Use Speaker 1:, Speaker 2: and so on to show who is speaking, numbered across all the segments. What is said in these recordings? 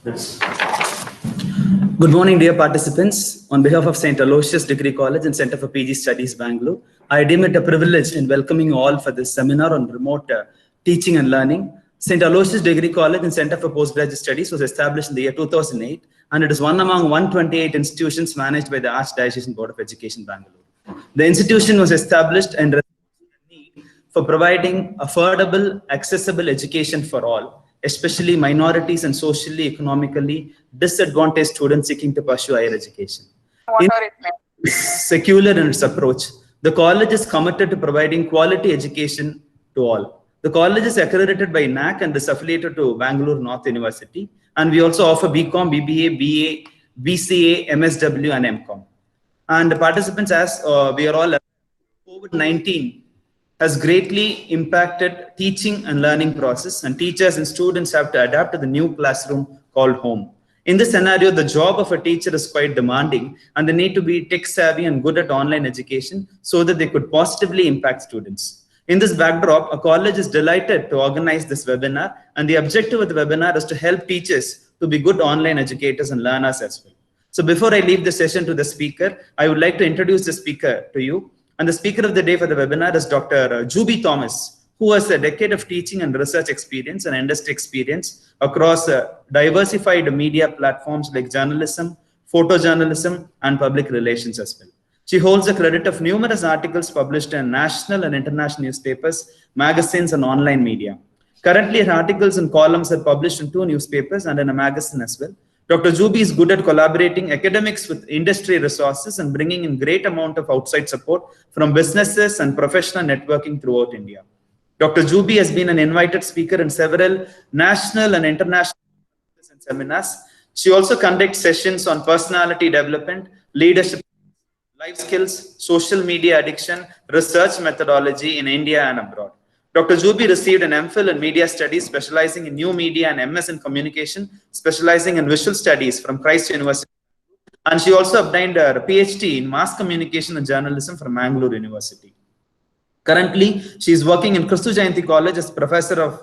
Speaker 1: Yes. Good morning, dear participants. On behalf of St. Aloysius Degree College and Center for PG Studies, Bangalore, I deem it a privilege in welcoming you all for this seminar on remote teaching and learning. St. Aloysius Degree College and Center for Postgraduate Studies was established in the year 2008, and it is one among 128 institutions managed by the Archdiocese Board of Education, Bangalore. The institution was established and for providing affordable, accessible education for all, especially minorities and socially, economically disadvantaged students seeking to pursue higher education. Secular in its approach, the college is committed to providing quality education to all. The college is accredited by NAC and is affiliated to Bangalore North University. And we also offer BCom, BBA, BA, BCA, MSW, and MCom. And the participants, as we are all, COVID-19 has greatly impacted teaching and learning process, and teachers and students have to adapt to the new classroom called home. In this scenario, the job of a teacher is quite demanding, and they need to be tech savvy and good at online education so that they could positively impact students. In this backdrop, a college is delighted to organize this webinar, and the objective of the webinar is to help teachers to be good online educators and learners as well. So before I leave the session to the speaker, I would like to introduce the speaker to you. And the speaker of the day for the webinar is Dr. Juby Thomas, who has a decade of teaching and research experience and industry experience across diversified media platforms like journalism, photojournalism, and public relations as well. She holds the credit of numerous articles published in national and international newspapers, magazines, and online media. Currently, her articles and columns are published in 2 newspapers and in a magazine as well. Dr. Juby is good at collaborating academics with industry resources and bringing in great amount of outside support from businesses and professional networking throughout India. Dr. Juby has been an invited speaker in several national and international seminars. She also conducts sessions on personality development, leadership, life skills, social media addiction, research methodology in India and abroad. Dr. Juby received an MPhil in Media Studies, specializing in New Media, and MS in Communication, specializing in Visual Studies from Christ University. And she also obtained a PhD in Mass Communication and Journalism from Bangalore University. Currently, she is working in Christu Jayanti College as Professor of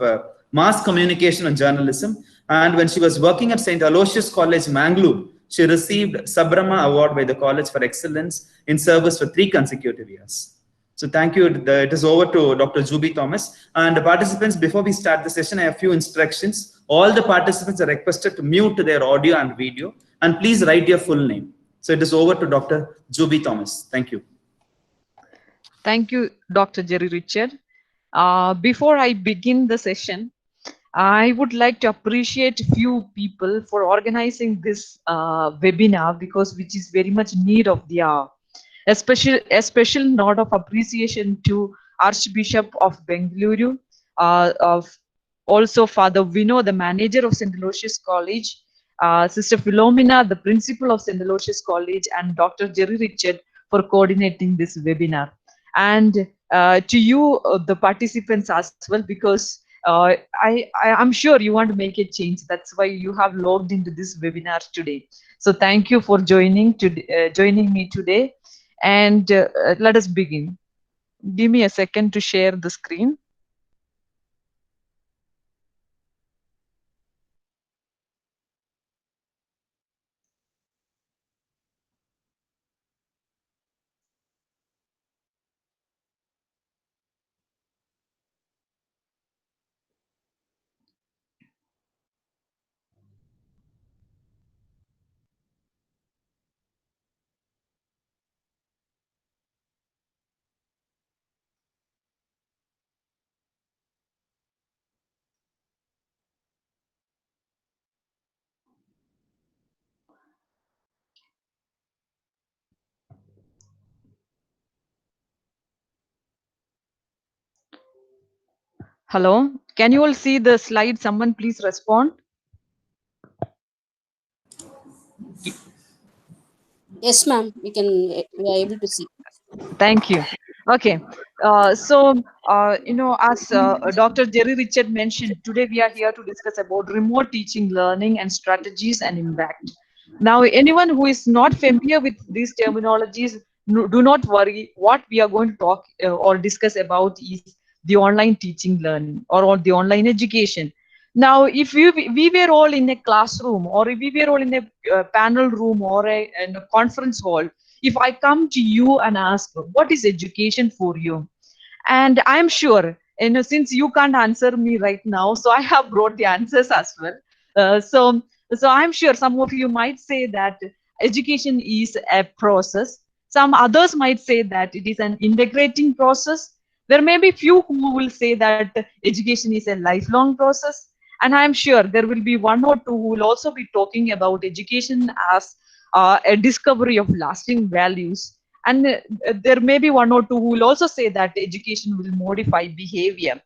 Speaker 1: Mass Communication and Journalism. And when she was working at St. Aloysius College, Bangalore, she received Sabrama Award by the College for Excellence in Service for 3 consecutive years. So thank you. It is over to Dr. Juby Thomas. And the participants, before we start the session, I have a few instructions. All the participants are requested to mute their audio and video. And please write your full name. So it is over to Dr. Juby Thomas. Thank you.
Speaker 2: Thank you, Dr. Jerry Richard. Before I begin the session, I would like to appreciate a few people for organizing this webinar, because which is very much need of the hour. A special note of appreciation to Archbishop of Bangalore, of also Father Vino, the manager of St. Aloysius College, Sister Philomena, the principal of St. Aloysius College, and Dr. Jerry Richard for coordinating this webinar. And to you, the participants as well, because I'm sure you want to make a change. That's why you have logged into this webinar today. So thank you for joining me today. And let us begin. Give me a second to share the screen. Hello, can you all see the slide? Someone please respond.
Speaker 3: Yes, ma'am. We are able to see.
Speaker 2: Thank you. Okay. As Dr. Jerry Richard mentioned, today we are here to discuss about remote teaching, learning, and strategies and impact. Now, anyone who is not familiar with these terminologies, do not worry. What we are going to talk or discuss about is the online teaching learning or the online education. Now, if we were all in a classroom, or if we were all in a panel room, or in a conference hall, if I come to you and ask, what is education for you? And I'm sure, since you can't answer me right now, so I have brought the answers as well. So I'm sure some of you might say that education is a process. Some others might say that it is an integrating process. There may be few who will say that education is a lifelong process. And I'm sure there will be one or two who will also be talking about education as a discovery of lasting values. And there may be one or two who will also say that education will modify behavior.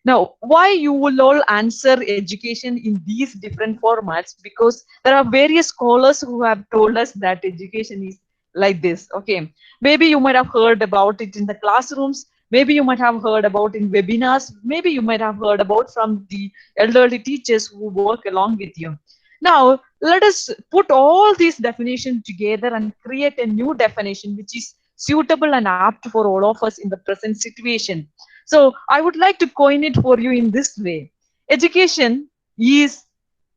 Speaker 2: Now, why you will all answer education in these different formats? Because there are various scholars who have told us that education is like this. Okay, maybe you might have heard about it in the classrooms. Maybe you might have heard about in webinars. Maybe you might have heard about from the elderly teachers who work along with you. Now, let us put all these definitions together and create a new definition which is suitable and apt for all of us in the present situation. So, I would like to coin it for you in this way. Education is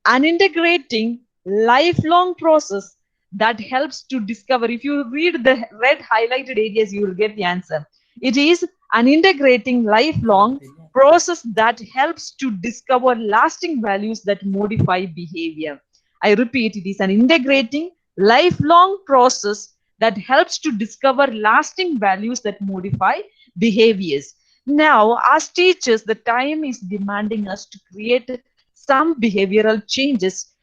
Speaker 2: an integrating lifelong process that helps to discover. If you read the red highlighted areas, you will get the answer. It is an integrating lifelong process that helps to discover lasting values that modify behavior. I repeat, it is an integrating lifelong process that helps to discover lasting values that modify behaviors. Now, as teachers, the time is demanding us to create some behavioral changes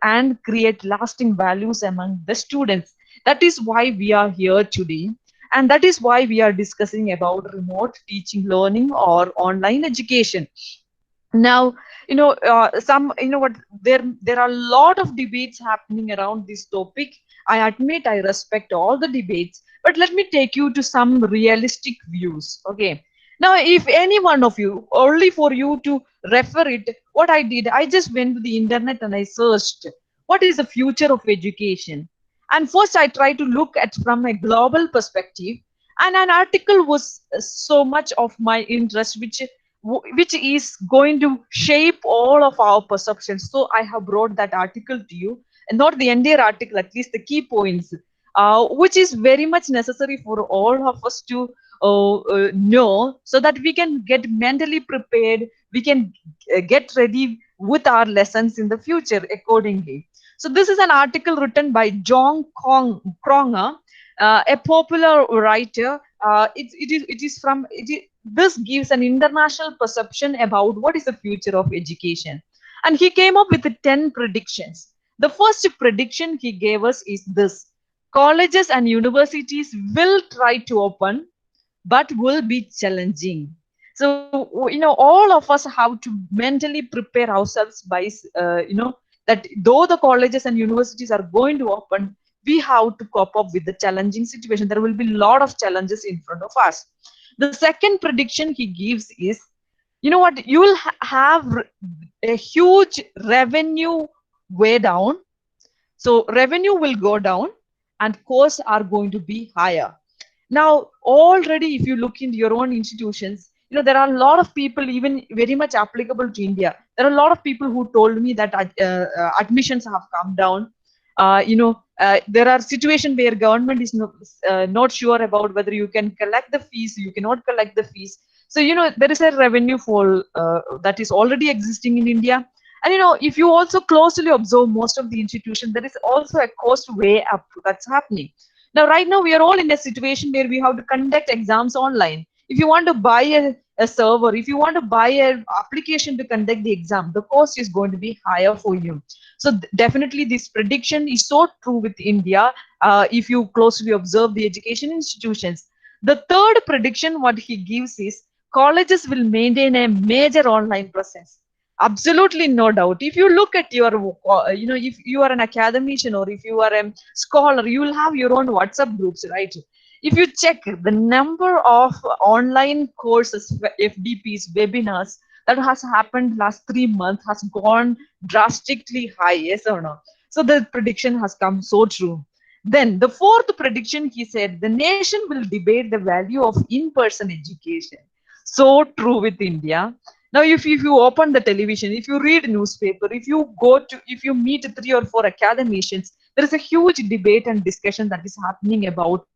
Speaker 2: and create lasting values among the students. That is why we are here today. And that is why we are discussing about remote teaching, learning, or online education. Now, what, there are a lot of debates happening around this topic. I admit I respect all the debates, but let me take you to some realistic views. Okay, now if any one of you, only for you to refer it, what I did, I just went to the internet and I searched what is the future of education. And first I tried to look at from a global perspective, and an article was so much of my interest, which is going to shape all of our perceptions. So I have brought that article to you, and not the entire article, at least the key points, which is very much necessary for all of us to know, so that we can get mentally prepared, we can get ready with our lessons in the future accordingly. So this is an article written by John Kronger, a popular writer. This gives an international perception about what is the future of education. And he came up with 10 predictions. The first prediction he gave us is this: colleges and universities will try to open, but will be challenging. So, all of us have to mentally prepare ourselves by, that though the colleges and universities are going to open, we have to cope up with the challenging situation. There will be a lot of challenges in front of us. The second prediction he gives is, you will have a huge revenue way down. So revenue will go down and costs are going to be higher. Now, already, if you look into your own institutions, there are a lot of people, even very much applicable to India. There are a lot of people who told me that admissions have come down. There are situations where government is not sure about whether you can collect the fees, you cannot collect the fees. So, there is a revenue fall that is already existing in India. And, if you also closely observe most of the institutions, there is also a cost way up that's happening. Now, right now, we are all in a situation where we have to conduct exams online. If you want to buy a server, if you want to buy an application to conduct the exam, the cost is going to be higher for you. So definitely this prediction is so true with India, if you closely observe the education institutions. The third prediction, what he gives is, colleges will maintain a major online presence. Absolutely no doubt. If you look at your, if you are an academician or if you are a scholar, you will have your own WhatsApp groups, right? If you check the number of online courses, FDPs, webinars that has happened last 3 months has gone drastically high, yes or no? So the prediction has come so true. Then the fourth prediction, he said, the nation will debate the value of in-person education. So true with India. Now, if you open the television, if you read newspaper, if you meet 3 or 4 academicians, there is a huge debate and discussion that is happening about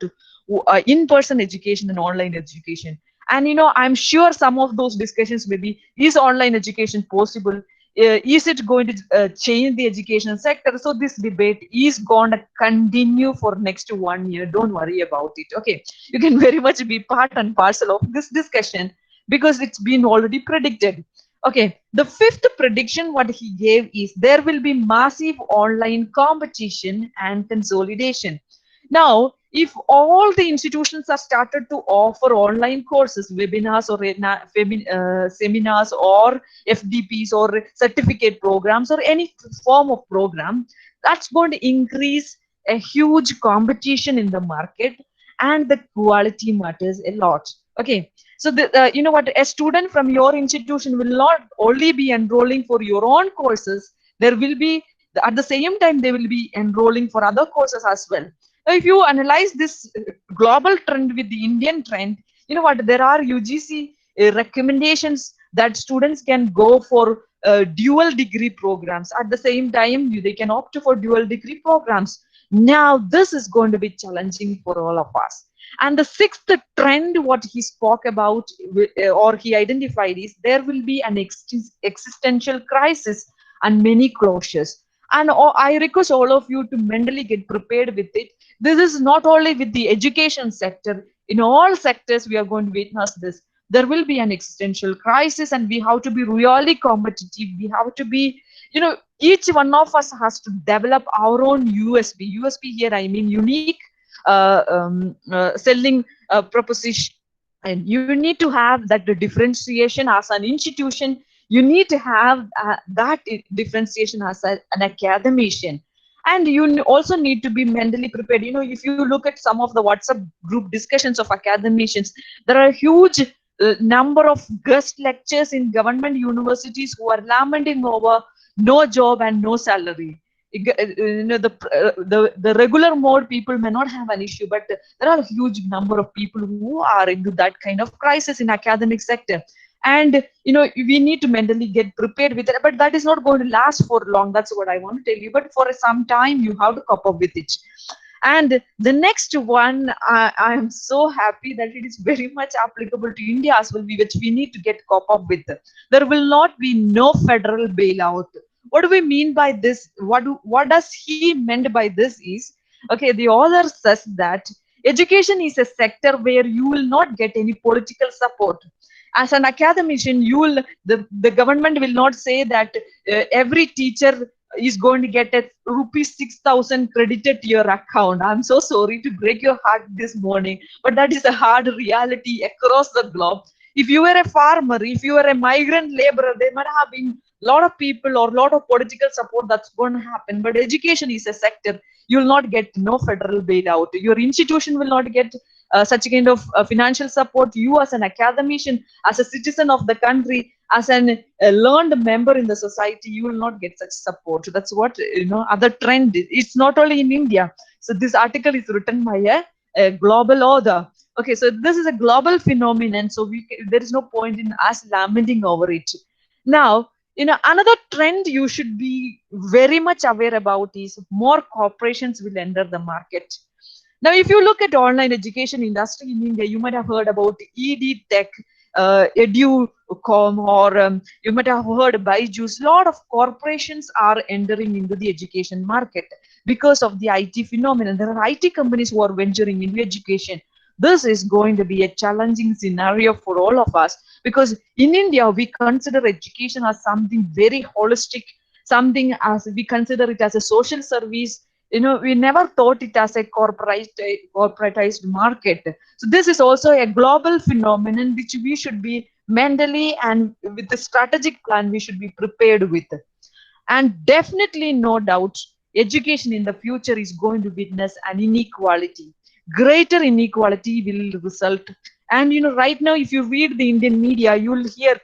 Speaker 2: in-person education and online education. And I'm sure some of those discussions may be: is online education possible? Is it going to change the education sector? So this debate is going to continue for next 1 year. Don't worry about it. Okay, you can very much be part and parcel of this discussion because it's been already predicted. Okay, the fifth prediction what he gave is there will be massive online competition and consolidation. Now, if all the institutions are started to offer online courses, webinars or seminars or FDPs or certificate programs or any form of program, that's going to increase a huge competition in the market, and the quality matters a lot. Okay, so you know what, a student from your institution will not only be enrolling for your own courses, there will be at the same time they will be enrolling for other courses as well. Now, if you analyze this global trend with the Indian trend, you know what, there are UGC recommendations that students can go for dual degree programs. At the same time, they can opt for dual degree programs. Now, this is going to be challenging for all of us. And the sixth trend, what he spoke about or he identified, is there will be an existential crisis and many closures. And I request all of you to mentally get prepared with it. This is not only with the education sector, in all sectors we are going to witness this. There will be an existential crisis, and we have to be really competitive. We have to be, each one of us has to develop our own USP. USP here, I mean unique selling proposition. And you need to have that differentiation as an institution. You need to have that differentiation as an academician. And you also need to be mentally prepared. If you look at some of the WhatsApp group discussions of academicians, there are a huge number of guest lectures in government universities who are lamenting over no job and no salary. The regular mode people may not have an issue, but there are a huge number of people who are into that kind of crisis in academic sector. And we need to mentally get prepared with it, but that is not going to last for long. That's what I want to tell you. But for some time you have to cope up with it. And the next one, I am so happy that it is very much applicable to India as well, which we need to get cope up with. There will not be no federal bailout. What do we mean by this? What does he meant by this is, okay, the author says that education is a sector where you will not get any political support. As an academician, the government will not say that every teacher is going to get a rupees 6,000 credited to your account. I'm so sorry to break your heart this morning, but that is a hard reality across the globe. If you were a farmer, if you were a migrant laborer, there might have been a lot of people or a lot of political support that's going to happen. But education is a sector, you will not get no federal bailout. Your institution will not get such a kind of financial support. You as an academician, as a citizen of the country, as a learned member in the society, you will not get such support. That's what other trend is. It's not only in India. So this article is written by a global author. Okay, so this is a global phenomenon. So there is no point in us lamenting over it. Now, another trend you should be very much aware about is more corporations will enter the market. Now, if you look at online education industry in India, you might have heard about ED Tech, Educom, or you might have heard Byju's. A lot of corporations are entering into the education market because of the IT phenomenon. There are IT companies who are venturing into education. This is going to be a challenging scenario for all of us, because in India, we consider education as something very holistic, something as we consider it as a social service. We never thought it as a corporatized market. So this is also a global phenomenon which we should be mentally and with the strategic plan we should be prepared with. And definitely, no doubt, education in the future is going to witness an inequality. Greater inequality will result. And right now, if you read the Indian media, you will hear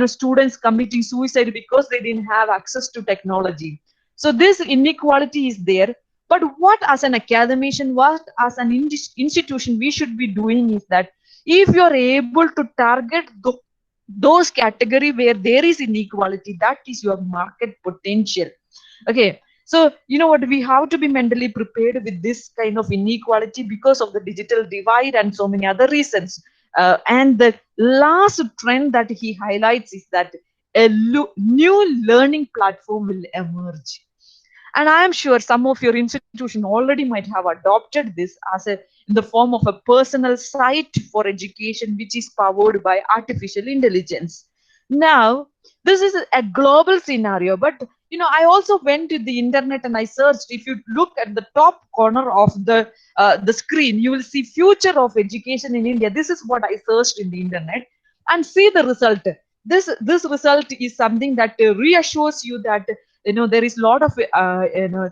Speaker 2: students committing suicide because they didn't have access to technology. So this inequality is there. But what as an academician, what as an institution we should be doing is that if you're able to target those category where there is inequality, that is your market potential. Okay, so you know what, we have to be mentally prepared with this kind of inequality because of the digital divide and so many other reasons. And the last trend that he highlights is that a new learning platform will emerge. And I am sure some of your institution already might have adopted this as a in the form of a personal site for education, which is powered by artificial intelligence. Now, this is a global scenario, but I also went to the internet and I searched. If you look at the top corner of the screen, you will see future of education in India. This is what I searched in the internet, and see the result. This result is something that reassures you that there is a lot of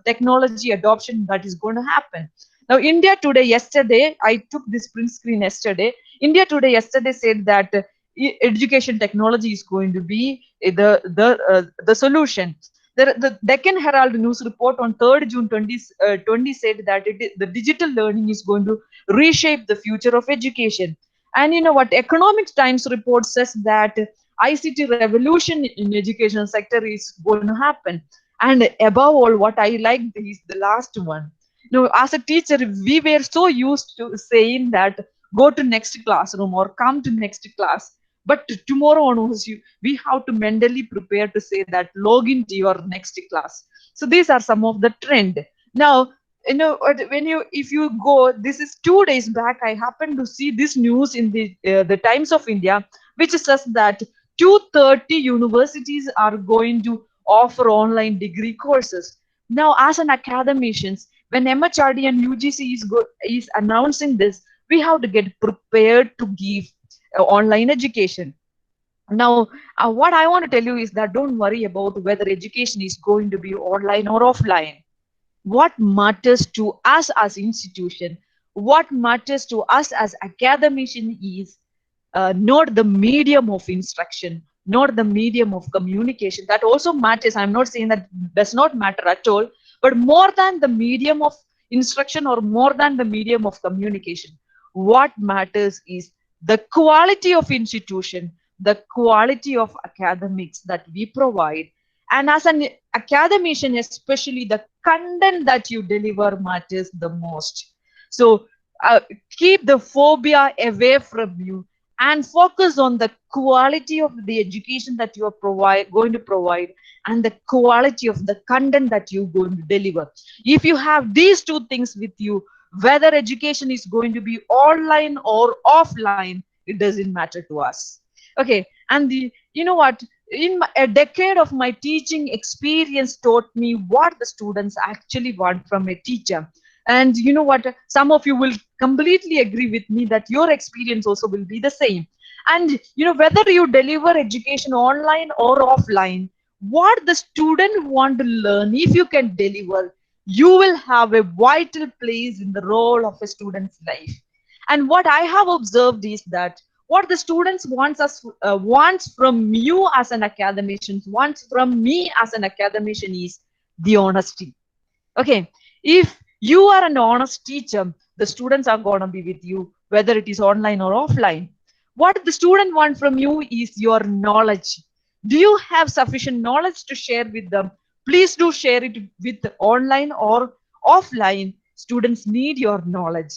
Speaker 2: technology adoption that is going to happen. Now, India Today yesterday, I took this print screen yesterday. India Today yesterday said that education technology is going to be the solution. The Deccan Herald news report on 3rd June 2020 said that the digital learning is going to reshape the future of education. And you know what, Economic Times report says that ICT revolution in education sector is going to happen. And above all, what I like is the last one. As a teacher, we were so used to saying that go to next classroom or come to next class. But tomorrow onwards, we have to mentally prepare to say that log into your next class. So these are some of the trend. Now, if you go, this is 2 days back, I happened to see this news in the Times of India, which says that 230 universities are going to offer online degree courses. Now, as an academicians, when MHRD and UGC is announcing this, we have to get prepared to give online education. Now, what I want to tell you is that don't worry about whether education is going to be online or offline. What matters to us as institution, what matters to us as academician is not the medium of instruction, not the medium of communication. That also matters. I'm not saying that does not matter at all, but more than the medium of instruction or more than the medium of communication, what matters is the quality of institution, the quality of academics that we provide. And as an academician, especially the content that you deliver matters the most. So keep the phobia away from you and focus on the quality of the education that you are going to provide and the quality of the content that you're going to deliver. If you have these two things with you, whether education is going to be online or offline, it doesn't matter to us. Okay, and you know what? A decade of my teaching experience taught me what the students actually want from a teacher. And you know what, some of you will completely agree with me that your experience also will be the same. And whether you deliver education online or offline, what the student want to learn, if you can deliver, you will have a vital place in the role of a student's life. And what I have observed is that what the students wants from you as an academician, wants from me as an academician is the honesty. Okay, if you are an honest teacher, the students are going to be with you, whether it is online or offline. What the student wants from you is your knowledge. Do you have sufficient knowledge to share with them? Please do share it with online or offline. Students need your knowledge.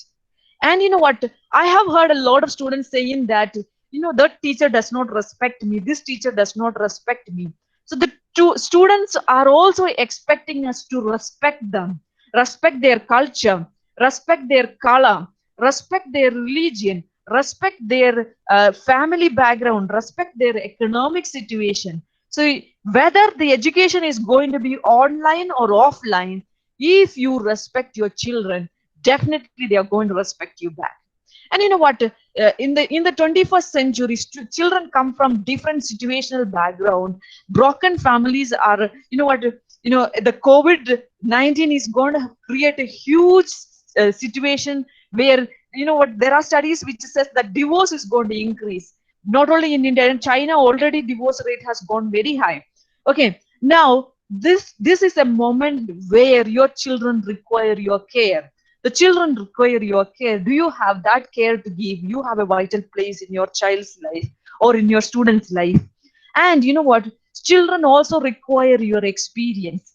Speaker 2: And you know what? I have heard a lot of students saying that, that teacher does not respect me. This teacher does not respect me. So the students are also expecting us to respect them, respect their culture, respect their color, respect their religion, respect their family background, respect their economic situation. So whether the education is going to be online or offline, if you respect your children, definitely they are going to respect you back. And you know what, in the 21st century, children come from different situational background. Broken families are, the COVID-19 is going to create a huge situation where, there are studies which says that divorce is going to increase. Not only in India, in China already divorce rate has gone very high. Okay, now this is a moment where your children require your care. The children require your care. Do you have that care to give? You have a vital place in your child's life. or in your student's life. And you know what? Children also require your experience.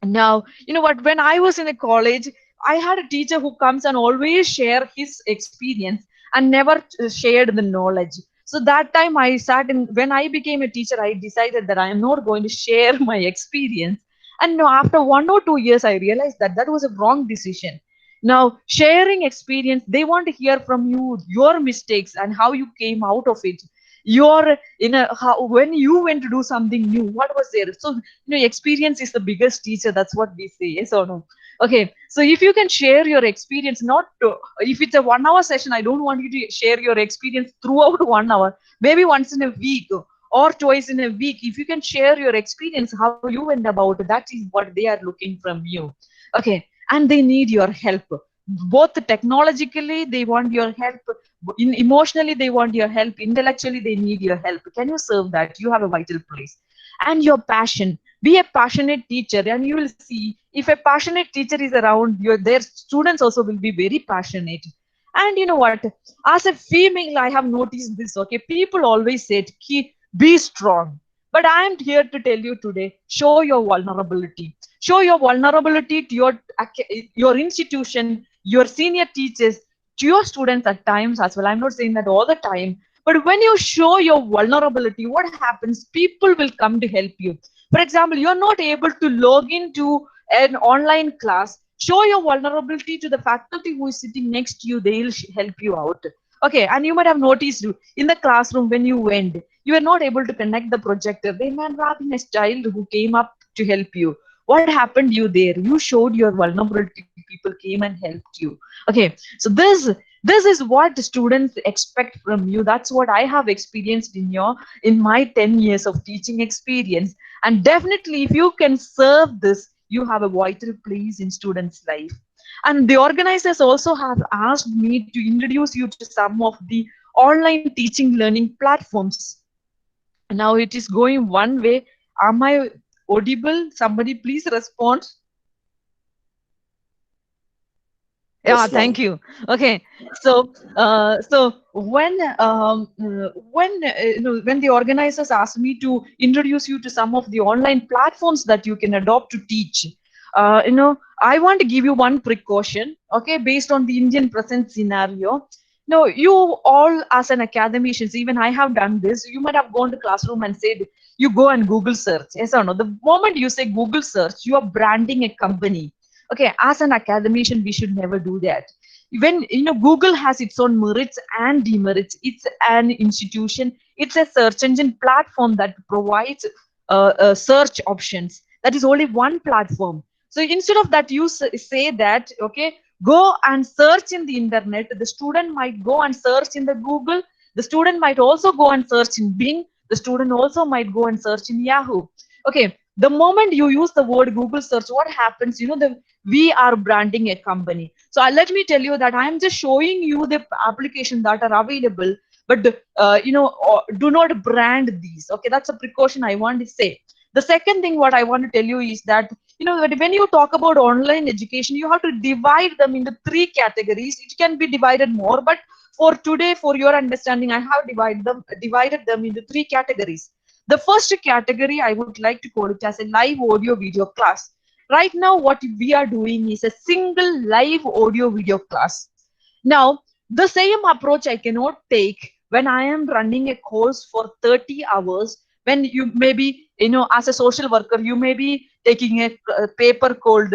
Speaker 2: Now, you know what? When I was in a college, I had a teacher who comes and always share his experience and never shared the knowledge. So that time I sat in, when I became a teacher, I decided that I am not going to share my experience. And now after 1 or 2 years, I realized that that was a wrong decision. Now, sharing experience, they want to hear from you your mistakes and how you came out of it. Your in a how when you went to do something new, what was there? So experience is the biggest teacher. That's what we say. Yes or no? Okay. So if you can share your experience, not to, if it's a 1 hour session, I don't want you to share your experience throughout 1 hour. Maybe once in a week or twice in a week. If you can share your experience, how you went about it, that is what they are looking from you. Okay. And they need your help. Both technologically, they want your help. Emotionally, they want your help. Intellectually, they need your help. Can you serve that? You have a vital place. And your passion. Be a passionate teacher, and you will see if a passionate teacher is around, their students also will be very passionate. And you know what? As a female, I have noticed this. Okay, people always said, "Be strong." But I am here to tell you today: show your vulnerability. Show your vulnerability to your institution, your senior teachers, to your students at times as well. I'm not saying that all the time, but when you show your vulnerability, what happens? People will come to help you. For example, you're not able to log into an online class. Show your vulnerability to the faculty who is sitting next to you. They'll help you out. Okay, and you might have noticed in the classroom when you went, you were not able to connect the projector. They might have been a child who came up to help you. What happened you there? You showed your vulnerability. People came and helped you. Okay, so this is what students expect from you. That's what I have experienced in my 10 years of teaching experience. And definitely, if you can serve this, you have a vital place in students' life. And the organizers also have asked me to introduce you to some of the online teaching learning platforms. Now it is going one way. Am I audible? Somebody please respond.
Speaker 1: Yes,
Speaker 2: Yeah,
Speaker 1: ma'am.
Speaker 2: thank you. Okay, so when the organizers asked me to introduce you to some of the online platforms that you can adopt to teach, I want to give you one precaution. Okay, based on the Indian present scenario. No, you all as an academicians, even I have done this. You might have gone to classroom and said, you go and Google search. Yes or no? The moment you say Google search, you are branding a company. Okay, as an academician, we should never do that. When Google has its own merits and demerits. It's an institution. It's a search engine platform that provides search options. That is only one platform. So instead of that, you say that, okay, go and search in the internet. The student might go and search in the Google. The student might also go and search in Bing. The student also might go and search in Yahoo. Okay, the moment you use the word Google search, what happens? We are branding a company. So let me tell you that I am just showing you the applications that are available, but do not brand these. Okay, that's a precaution I want to say. The second thing what I want to tell you is that when you talk about online education, you have to divide them into 3 categories. It can be divided more, but for today, for your understanding, I have divided them into 3 categories. The first category, I would like to call it as a live audio video class. Right now, what we are doing is a single live audio video class. Now, the same approach I cannot take when I am running a course for 30 hours. When you maybe, as a social worker, you may be taking a paper called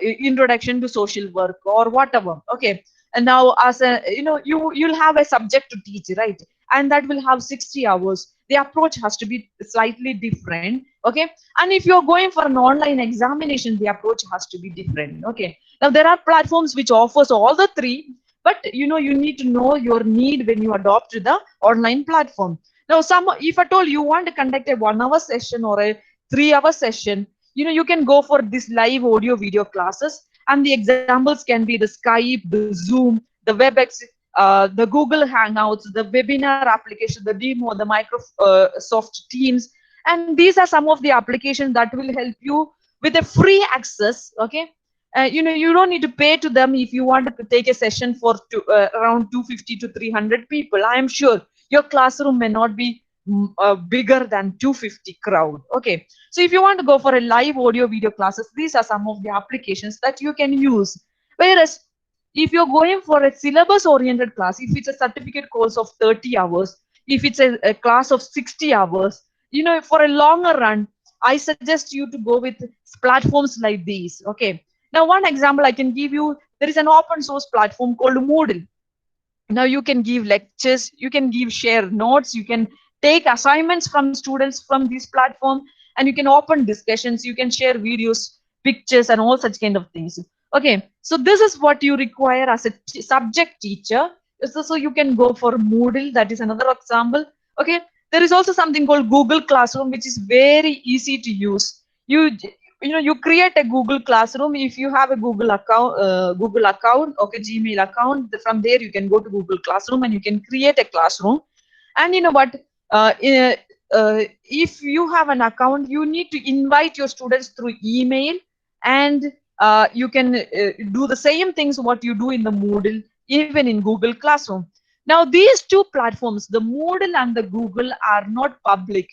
Speaker 2: Introduction to Social Work or whatever. Okay. And now, as a, you'll have a subject to teach, right? And that will have 60 hours. The approach has to be slightly different. Okay. And if you're going for an online examination, the approach has to be different. Okay. Now, there are platforms which offers all the 3, but you need to know your need when you adopt the online platform. Now, if at all you want to conduct a 1-hour session or a 3-hour session, you can go for this live audio video classes. And the examples can be the Skype, the Zoom, the WebEx, the Google Hangouts, the webinar application, the demo, the Microsoft Teams. And these are some of the applications that will help you with a free access. Okay. You don't need to pay to them if you want to take a session for around 250 to 300 people. I am sure your classroom may not be bigger than 250 crowd. Okay, so if you want to go for a live audio video classes, these are some of the applications that you can use. Whereas if you're going for a syllabus oriented class, if it's a certificate course of 30 hours, if it's a class of 60 hours, for a longer run, I suggest you to go with platforms like these. Okay, now one example I can give you, there is an open source platform called Moodle. Now you can give lectures, you can share notes, you can take assignments from students from this platform, and you can open discussions, you can share videos, pictures, and all such kind of things. Okay, so this is what you require as a subject teacher. So you can go for Moodle, that is another example. Okay, there is also something called Google Classroom, which is very easy to use. You create a Google Classroom. If you have a Google account, okay, Gmail account, from there you can go to Google Classroom and you can create a classroom. And you know what, if you have an account, you need to invite your students through email, and you can do the same things what you do in the Moodle, even in Google Classroom. Now these two platforms, the Moodle and the Google, are not public.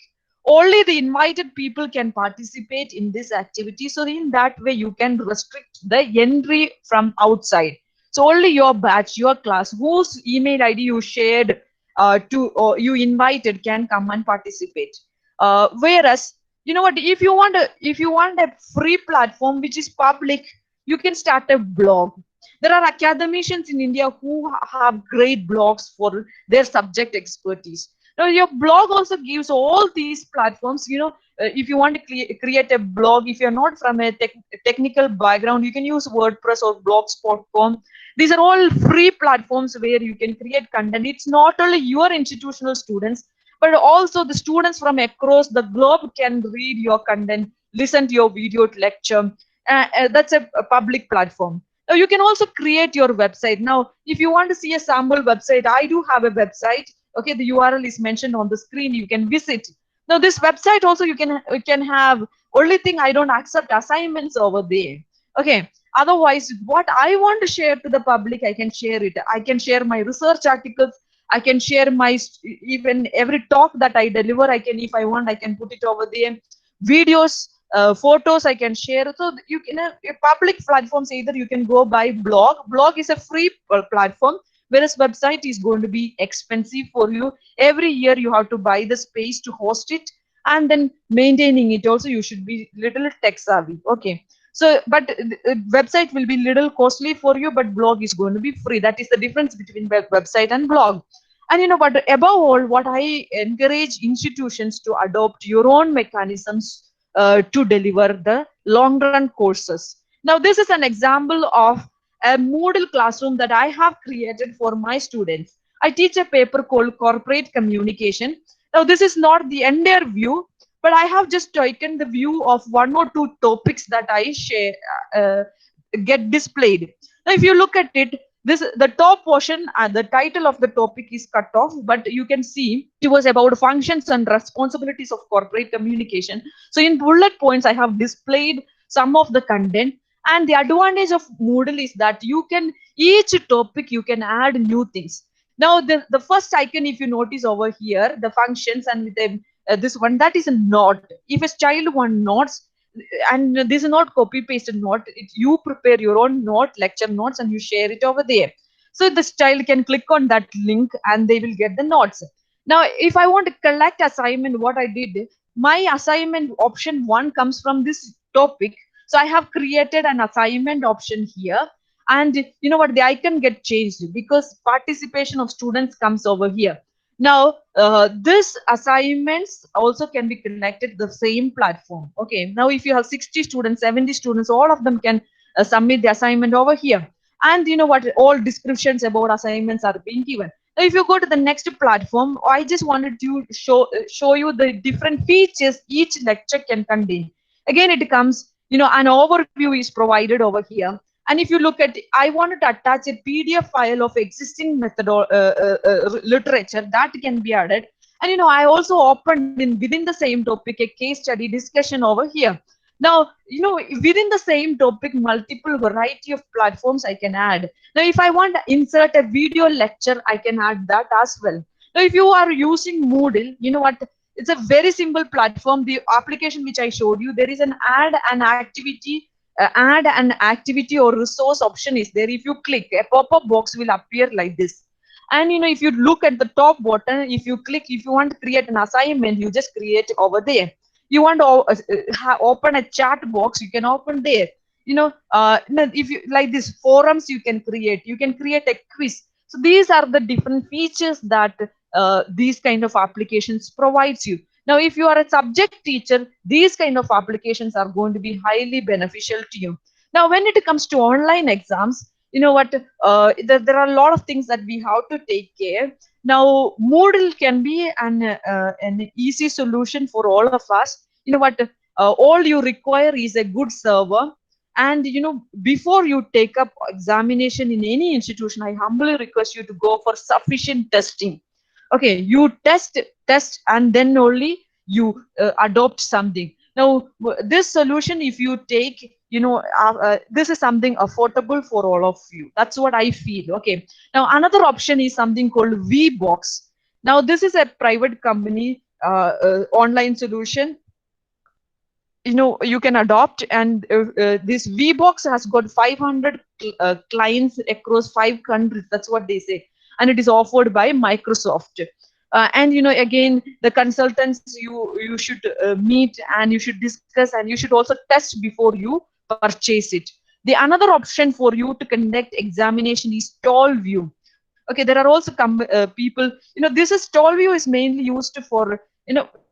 Speaker 2: Only the invited people can participate in this activity. So in that way, you can restrict the entry from outside. So only your batch, your class, whose email ID you shared or you invited, can come and participate. Whereas, you know what, if you want a free platform which is public, you can start a blog. There are academicians in India who have great blogs for their subject expertise. Now your blog also gives all these platforms. If you want to create a blog, if you're not from a technical background, you can use WordPress or blogspot.com. These are all free platforms where you can create content. It's not only your institutional students, but also the students from across the globe can read your content, listen to your video lecture. That's a public platform. Now you can also create your website. Now, if you want to see a sample website, I do have a website. Okay, the URL is mentioned on the screen. You can visit. Now, this website also you can have. Only thing, I don't accept assignments over there. Okay. Otherwise, what I want to share to the public, I can share it. I can share my research articles. I can share my even every talk that I deliver. I can, if I want, I can put it over there. Videos, photos I can share. So you can have public platforms. Either you can go by blog. Blog is a free platform, whereas website is going to be expensive for you. Every year you have to buy the space to host it, and then maintaining it also you should be little tech savvy. Okay, so but website will be little costly for you, but blog is going to be free. That is the difference between website and blog. And but above all, what I encourage institutions to adopt your own mechanisms to deliver the long run courses. Now this is an example of a Moodle classroom that I have created for my students. I teach a paper called Corporate Communication. Now this is not the entire view, but I have just taken the view of one or two topics that I share get displayed. Now if you look at it, the top portion and the title of the topic is cut off, but you can see it was about functions and responsibilities of corporate communication. So in bullet points, I have displayed some of the content. And the advantage of Moodle is that you can, each topic you can add new things. Now the first icon, if you notice over here, the functions, and with this one, that is a note. If a child wants notes, and this is not copy pasted note, you prepare your own note, lecture notes, and you share it over there. So this child can click on that link and they will get the notes. Now if I want to collect assignment, what I did, my assignment option 1 comes from this topic. So I have created an assignment option here, and you know what, the icon get changed because participation of students comes over here. Now this assignments also can be connected to the same platform. Okay, now if you have 60 students, 70 students, all of them can submit the assignment over here. And you know what, all descriptions about assignments are being given. Now if you go to the next platform, I just wanted to show you the different features each lecture can contain. Again, it comes, an overview is provided over here. And if you look at, I wanted to attach a PDF file of existing literature that can be added. And I also opened within the same topic a case study discussion over here. Now, within the same topic, multiple variety of platforms I can add. Now, if I want to insert a video lecture, I can add that as well. Now, if you are using Moodle, you know what? It's a very simple platform. The application which I showed you, there is an add an activity or resource option is there. If you click, a pop-up box will appear like this. And if you look at the top button, if you click, if you want to create an assignment, you just create over there. You want to open a chat box, you can open there. If you like this forums, you can create a quiz. So these are the different features that these kind of applications provides you. Now, if you are a subject teacher, these kind of applications are going to be highly beneficial to you. Now, when it comes to online exams, you know what, there are a lot of things that we have to take care. Now, Moodle can be an easy solution for all of us. You know what, all you require is a good server. And before you take up examination in any institution, I humbly request you to go for sufficient testing. Okay, you test and then only you adopt something. Now, this solution, if you take, this is something affordable for all of you. That's what I feel. Okay, now another option is something called VBox. Now, this is a private company online solution you can adopt. And this VBox has got 500 clients across 5 countries. That's what they say. And it is offered by Microsoft. And again, the consultants you should meet, and you should discuss, and you should also test before you purchase it. The another option for you to conduct examination is TallView. Okay, there are also people, this is TallView is mainly used for,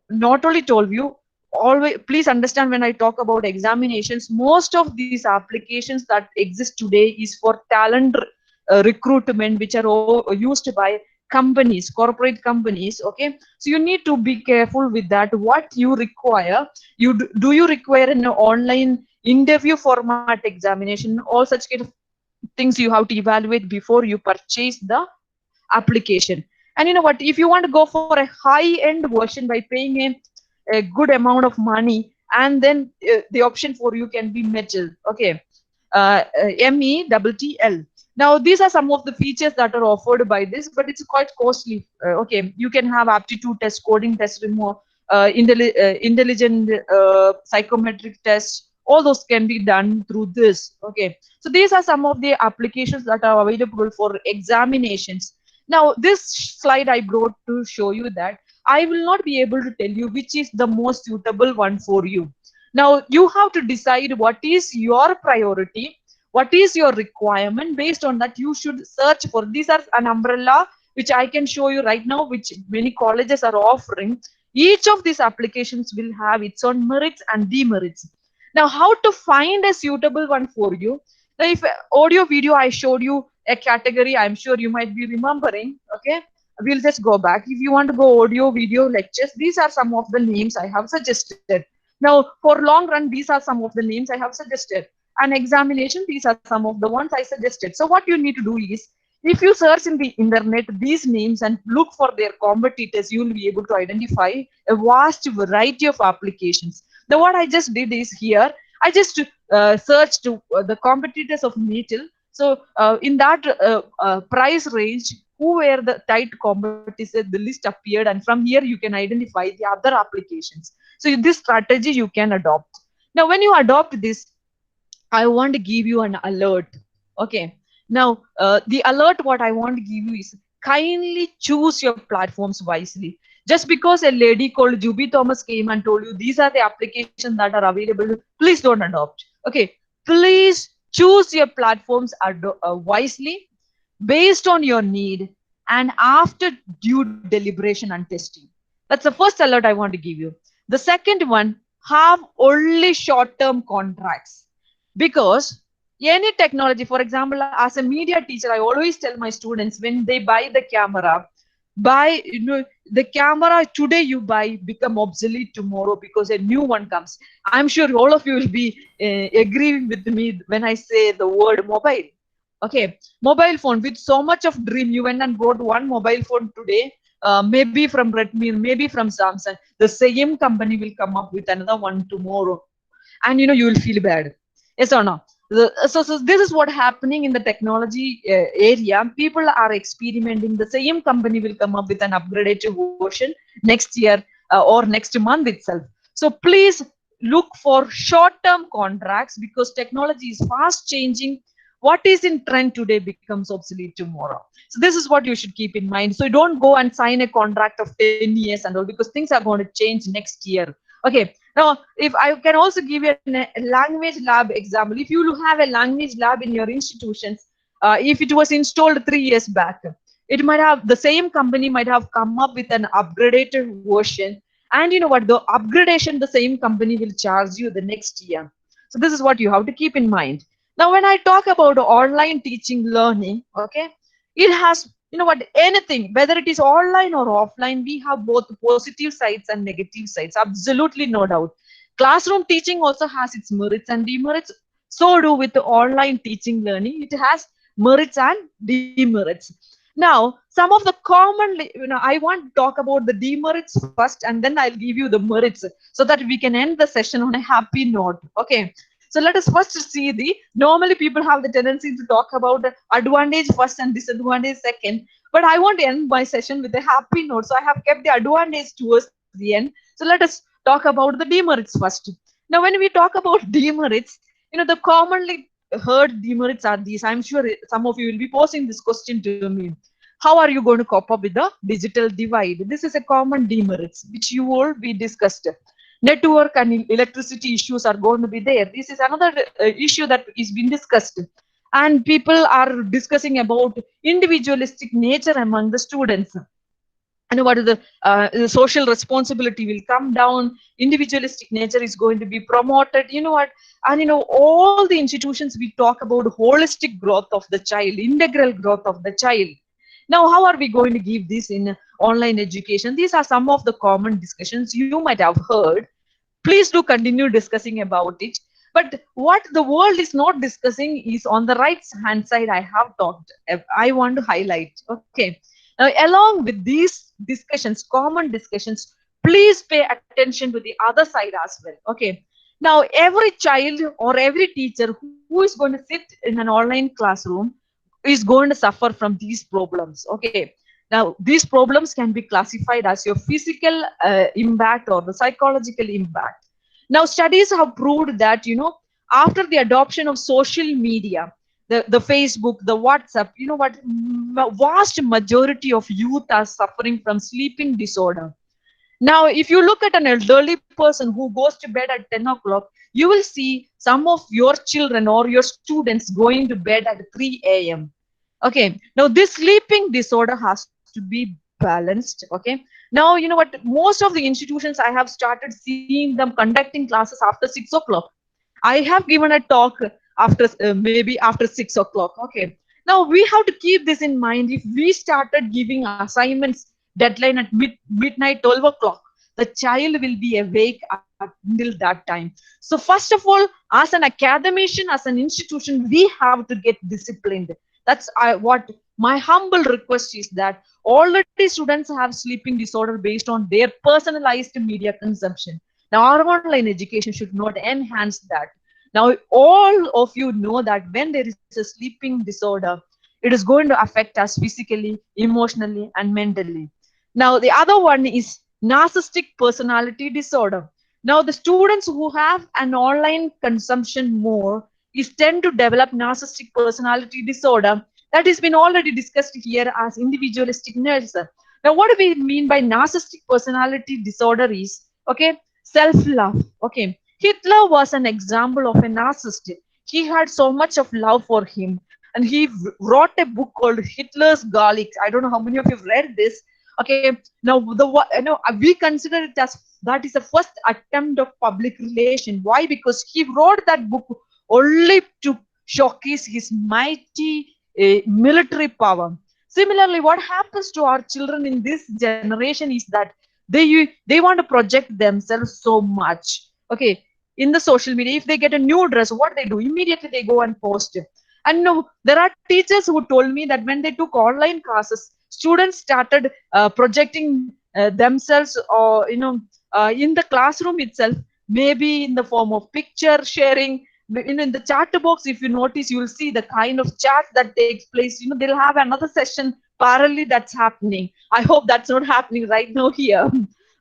Speaker 2: not only TallView. Always, please understand, when I talk about examinations, most of these applications that exist today is for talent recruitment, which are used by companies, corporate companies. Okay, so you need to be careful with that. What you require, do you require an online interview format examination? All such kind of things you have to evaluate before you purchase the application. And you know what, if you want to go for a high-end version by paying a good amount of money, and then the option for you can be metal. Okay, METTL. Now, these are some of the features that are offered by this, but it's quite costly. Okay, you can have aptitude test, coding test, intelligent psychometric tests. All those can be done through this. Okay, so these are some of the applications that are available for examinations. Now, this slide I brought to show you that I will not be able to tell you which is the most suitable one for you. Now, you have to decide what is your priority, what is your requirement. Based on that, you should search for. These are an umbrella which I can show you right now, which many colleges are offering. Each of these applications will have its own merits and demerits. Now, how to find a suitable one for you? Now, if audio video, I showed you a category, I'm sure you might be remembering. Okay, we'll just go back. If you want to go audio video lectures, these are some of the names I have suggested. Now, for long run, these are some of the names I have suggested. And examination, these are some of the ones I suggested. So what you need to do is, if you search in the internet these names and look for their competitors, you will be able to identify a vast variety of applications. Now, what I just did is, here I just searched the competitors of Metal. So in that price range, who were the tight competitors, the list appeared, and from here you can identify the other applications. So this strategy you can adopt. Now, when you adopt this, I want to give you an alert. Okay, now the alert what I want to give you is, kindly choose your platforms wisely. Just because a lady called Juby Thomas came and told you these are the applications that are available, please don't adopt. Okay, please choose your platforms wisely, based on your need, and after due deliberation and testing. That's the first alert I want to give you. The second one, have only short-term contracts. Because any technology, for example, as a media teacher, I always tell my students, when they buy the camera, the camera today you buy become obsolete tomorrow because a new one comes. I'm sure all of you will be agreeing with me when I say the word mobile. Okay, mobile phone, with so much of dream, you went and bought one mobile phone today, maybe from Redmi, maybe from Samsung. The same company will come up with another one tomorrow, and you will feel bad. Yes or no? So this is what happening in the technology area. People are experimenting. The same company will come up with an upgraded version next year or next month itself. So please look for short-term contracts, because technology is fast changing. What is in trend today becomes obsolete tomorrow. So this is what you should keep in mind. So don't go and sign a contract of 10 years and all, because things are going to change next year. Okay. Now, if I can also give you a language lab example, if you have a language lab in your institutions, if it was installed 3 years back, it might have, the same company might have come up with an upgraded version, and you know what, the upgradation the same company will charge you the next year. So this is what you have to keep in mind. Now, when I talk about online teaching learning, okay, it has, you know what, anything, whether it is online or offline, we have both positive sides and negative sides. Absolutely no doubt. Classroom teaching also has its merits and demerits. So do with the online teaching learning. It has merits and demerits. Now, some of the common, I want to talk about the demerits first, and then I'll give you the merits so that we can end the session on a happy note. Okay. So let us first see the, normally people have the tendency to talk about the advantage first and disadvantage second, but I want to end my session with a happy note. So I have kept the advantage towards the end. So let us talk about the demerits first. Now, when we talk about demerits, the commonly heard demerits are these. I'm sure some of you will be posing this question to me. How are you going to cope up with the digital divide? This is a common demerits, which you will be discussed. Network and electricity issues are going to be there. This is another issue that is being discussed, and people are discussing about individualistic nature among the students. And what is the social responsibility will come down, individualistic nature is going to be promoted, and all the institutions we talk about holistic growth of the child, integral growth of the child. Now, how are we going to give this in online education? These are some of the common discussions you might have heard. Please do continue discussing about it. But what the world is not discussing is on the right hand side. I have talked, I want to highlight. Okay. Now, along with these discussions, common discussions, please pay attention to the other side as well. Okay. Now, every child or every teacher who is going to sit in an online classroom is going to suffer from these problems. Okay. Now, these problems can be classified as your physical impact or the psychological impact. Now, studies have proved that, after the adoption of social media, the Facebook, the WhatsApp, vast majority of youth are suffering from sleeping disorder. Now, if you look at an elderly person who goes to bed at 10 o'clock, you will see some of your children or your students going to bed at 3 a.m. Okay. Now, this sleeping disorder has to be balanced. Okay. Now, most of the institutions, I have started seeing them conducting classes after 6 o'clock. I have given a talk after maybe after 6 o'clock. Okay. Now, we have to keep this in mind. If we started giving assignments deadline at midnight, 12 o'clock, the child will be awake until that time. So first of all, as an academician, as an institution, we have to get disciplined. That's what my humble request is, that already students have sleeping disorder based on their personalized media consumption. Now, our online education should not enhance that. Now, all of you know that when there is a sleeping disorder, it is going to affect us physically, emotionally, and mentally. Now, the other one is narcissistic personality disorder. Now, the students who have an online consumption more is tend to develop narcissistic personality disorder. That has been already discussed here as individualistic nature. Now, what do we mean by narcissistic personality disorder is, okay, self-love. Okay, Hitler was an example of a narcissist. He had so much of love for him, and he wrote a book called Hitler's Garlic. I don't know how many of you have read this. Okay, now we consider it as that is the first attempt of public relation. Why? Because he wrote that book only to showcase his mighty military power. Similarly, what happens to our children in this generation is that they want to project themselves so much. Okay, in the social media, if they get a new dress, what they do immediately, they go and post it. And no, there are teachers who told me that when they took online classes, students started projecting themselves, or in the classroom itself, maybe in the form of picture sharing, in the chat box, if you notice, you will see the kind of chat that takes place. They'll have another session parallelly that's happening. I hope that's not happening right now here.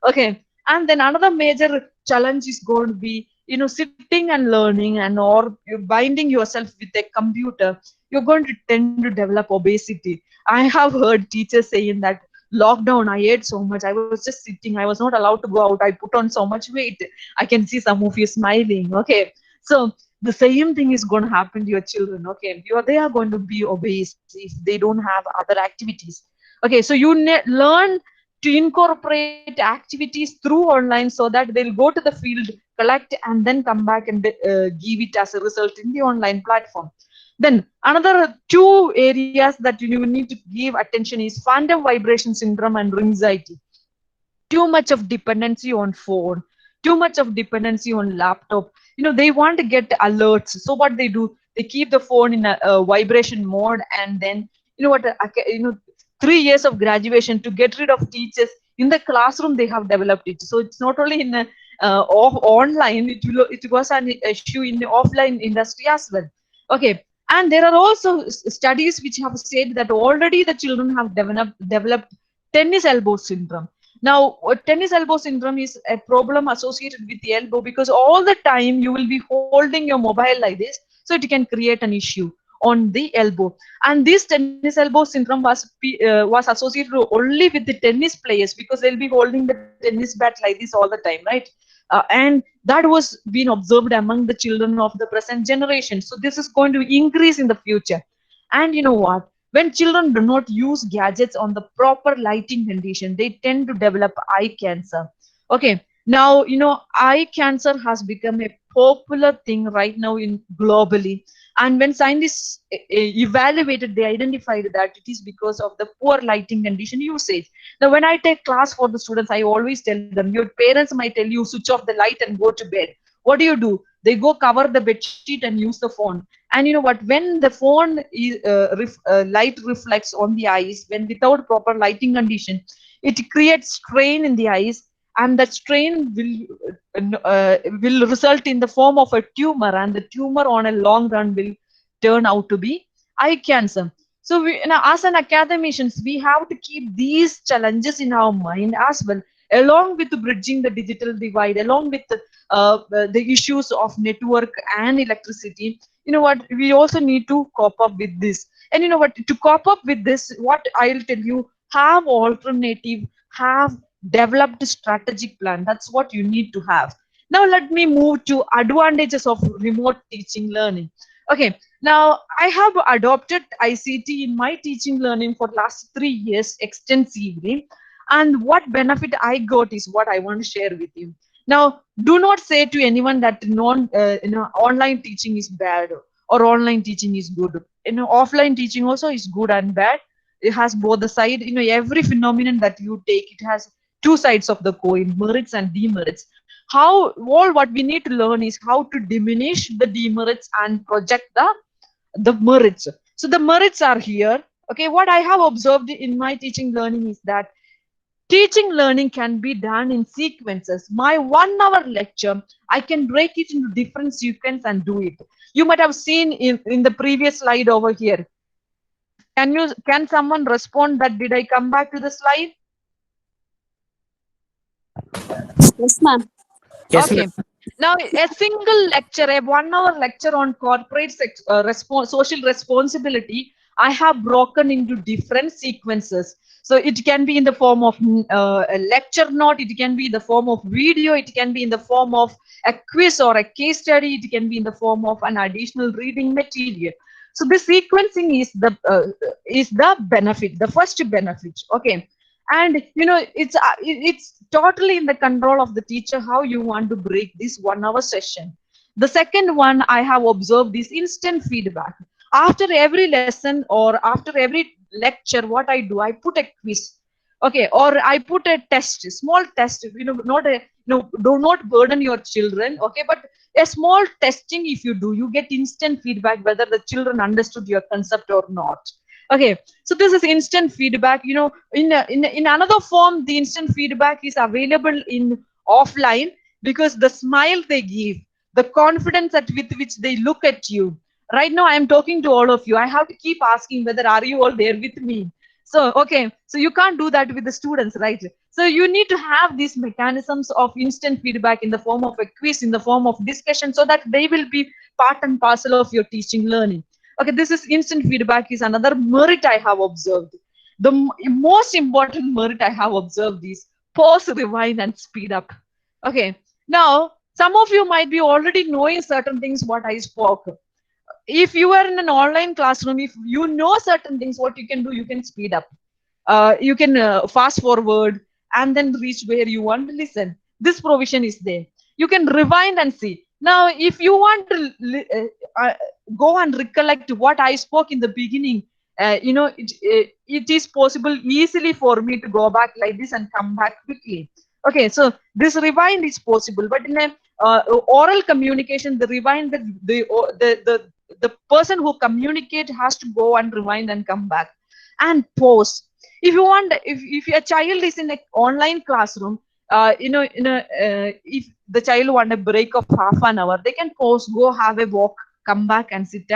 Speaker 2: Okay. And then another major challenge is going to be, sitting and learning, and or you're binding yourself with a computer, you're going to tend to develop obesity. I have heard teachers saying that lockdown, I ate so much, I was just sitting, I was not allowed to go out, I put on so much weight. I can see some of you smiling. Okay. So the same thing is going to happen to your children. Okay. They are going to be obese if they don't have other activities. Okay. So you learn to incorporate activities through online so that they'll go to the field, collect, and then come back and give it as a result in the online platform. Then another two areas that you need to give attention is phantom vibration syndrome and anxiety. Too much of dependency on phone, too much of dependency on laptop. They want to get alerts. So what they do, they keep the phone in a vibration mode, and then 3 years of graduation to get rid of teachers in the classroom, they have developed it. So it's not only in online, it was an issue in the offline industry as well. Okay. And there are also studies which have said that already the children have developed tennis elbow syndrome. Now, tennis elbow syndrome is a problem associated with the elbow, because all the time you will be holding your mobile like this, so it can create an issue on the elbow. And this tennis elbow syndrome was associated only with the tennis players, because they'll be holding the tennis bat like this all the time, right? And that was being observed among the children of the present generation. So this is going to increase in the future. And you know what? When children do not use gadgets on the proper lighting condition, they tend to develop eye cancer. Okay. Now, eye cancer has become a popular thing right now in globally. And when scientists evaluated, they identified that it is because of the poor lighting condition usage. Now, when I take class for the students, I always tell them, your parents might tell you, switch off the light and go to bed. What do? They go cover the bed sheet and use the phone. And you know what? When the phone light reflects on the eyes, when without proper lighting condition, it creates strain in the eyes, and that strain will result in the form of a tumor, and the tumor on a long run will turn out to be eye cancer. So as an academicians, we have to keep these challenges in our mind as well, along with bridging the digital divide, along with the issues of network and electricity. You know what? We also need to cope up with this. And you know what? To cope up with this, what I'll tell you, have alternative, have developed strategic plan. That's what you need to have. Now let me move to advantages of remote teaching learning. Okay, now I have adopted ICT in my teaching learning for last 3 years extensively, and what benefit I got is what I want to share with you. Now, do not say to anyone that online teaching is bad or online teaching is good. Offline teaching also is good and bad. It has both the side. Every phenomenon that you take, it has two sides of the coin, merits and demerits. All what we need to learn is how to diminish the demerits and project the merits. So the merits are here. Okay, what I have observed in my teaching learning is that teaching learning can be done in sequences. My 1 hour lecture, I can break it into different sequences and do it. You might have seen in the previous slide over here. Can someone respond that did I come back to the slide?
Speaker 3: Yes, ma'am.
Speaker 1: Yes,
Speaker 2: Okay. Now, a single lecture, a 1 hour lecture on corporate social responsibility, I have broken into different sequences. So it can be in the form of a lecture note, it can be in the form of video, it can be in the form of a quiz or a case study, it can be in the form of an additional reading material. So the sequencing is the benefit, the first benefit. Okay. And it's totally in the control of the teacher how you want to break this 1 hour session. The second one I have observed is instant feedback. After every lesson or after every lecture, what I do, I put a quiz. Okay, or I put a test, small test, not a, do not burden your children. Okay, but a small testing, if you do, you get instant feedback whether the children understood your concept or not. Okay, so this is instant feedback. In another form, the instant feedback is available in offline, because the smile they give, the confidence with which they look at you. Right now I am talking to all of you, I have to keep asking whether are you all there with me. So okay, so you can't do that with the students, right? So you need to have these mechanisms of instant feedback in the form of a quiz, in the form of discussion, so that they will be part and parcel of your teaching learning. Okay, this is instant feedback is another merit I have observed. The most important merit I have observed is pause, rewind, and speed up. Okay, now some of you might be already knowing certain things what I spoke. If you are in an online classroom, if you know certain things, what you can do, you can speed up. You can fast forward and then reach where you want to listen. This provision is there. You can rewind and see. Now, if you want to go and recollect what I spoke in the beginning, it is possible easily for me to go back like this and come back quickly. Okay, so this rewind is possible, but in a oral communication, the rewind, the person who communicate has to go and rewind and come back and pause. If you want, if your child is in an online classroom, if the child want a break of half an hour, they can pause, go have a walk, come back and sit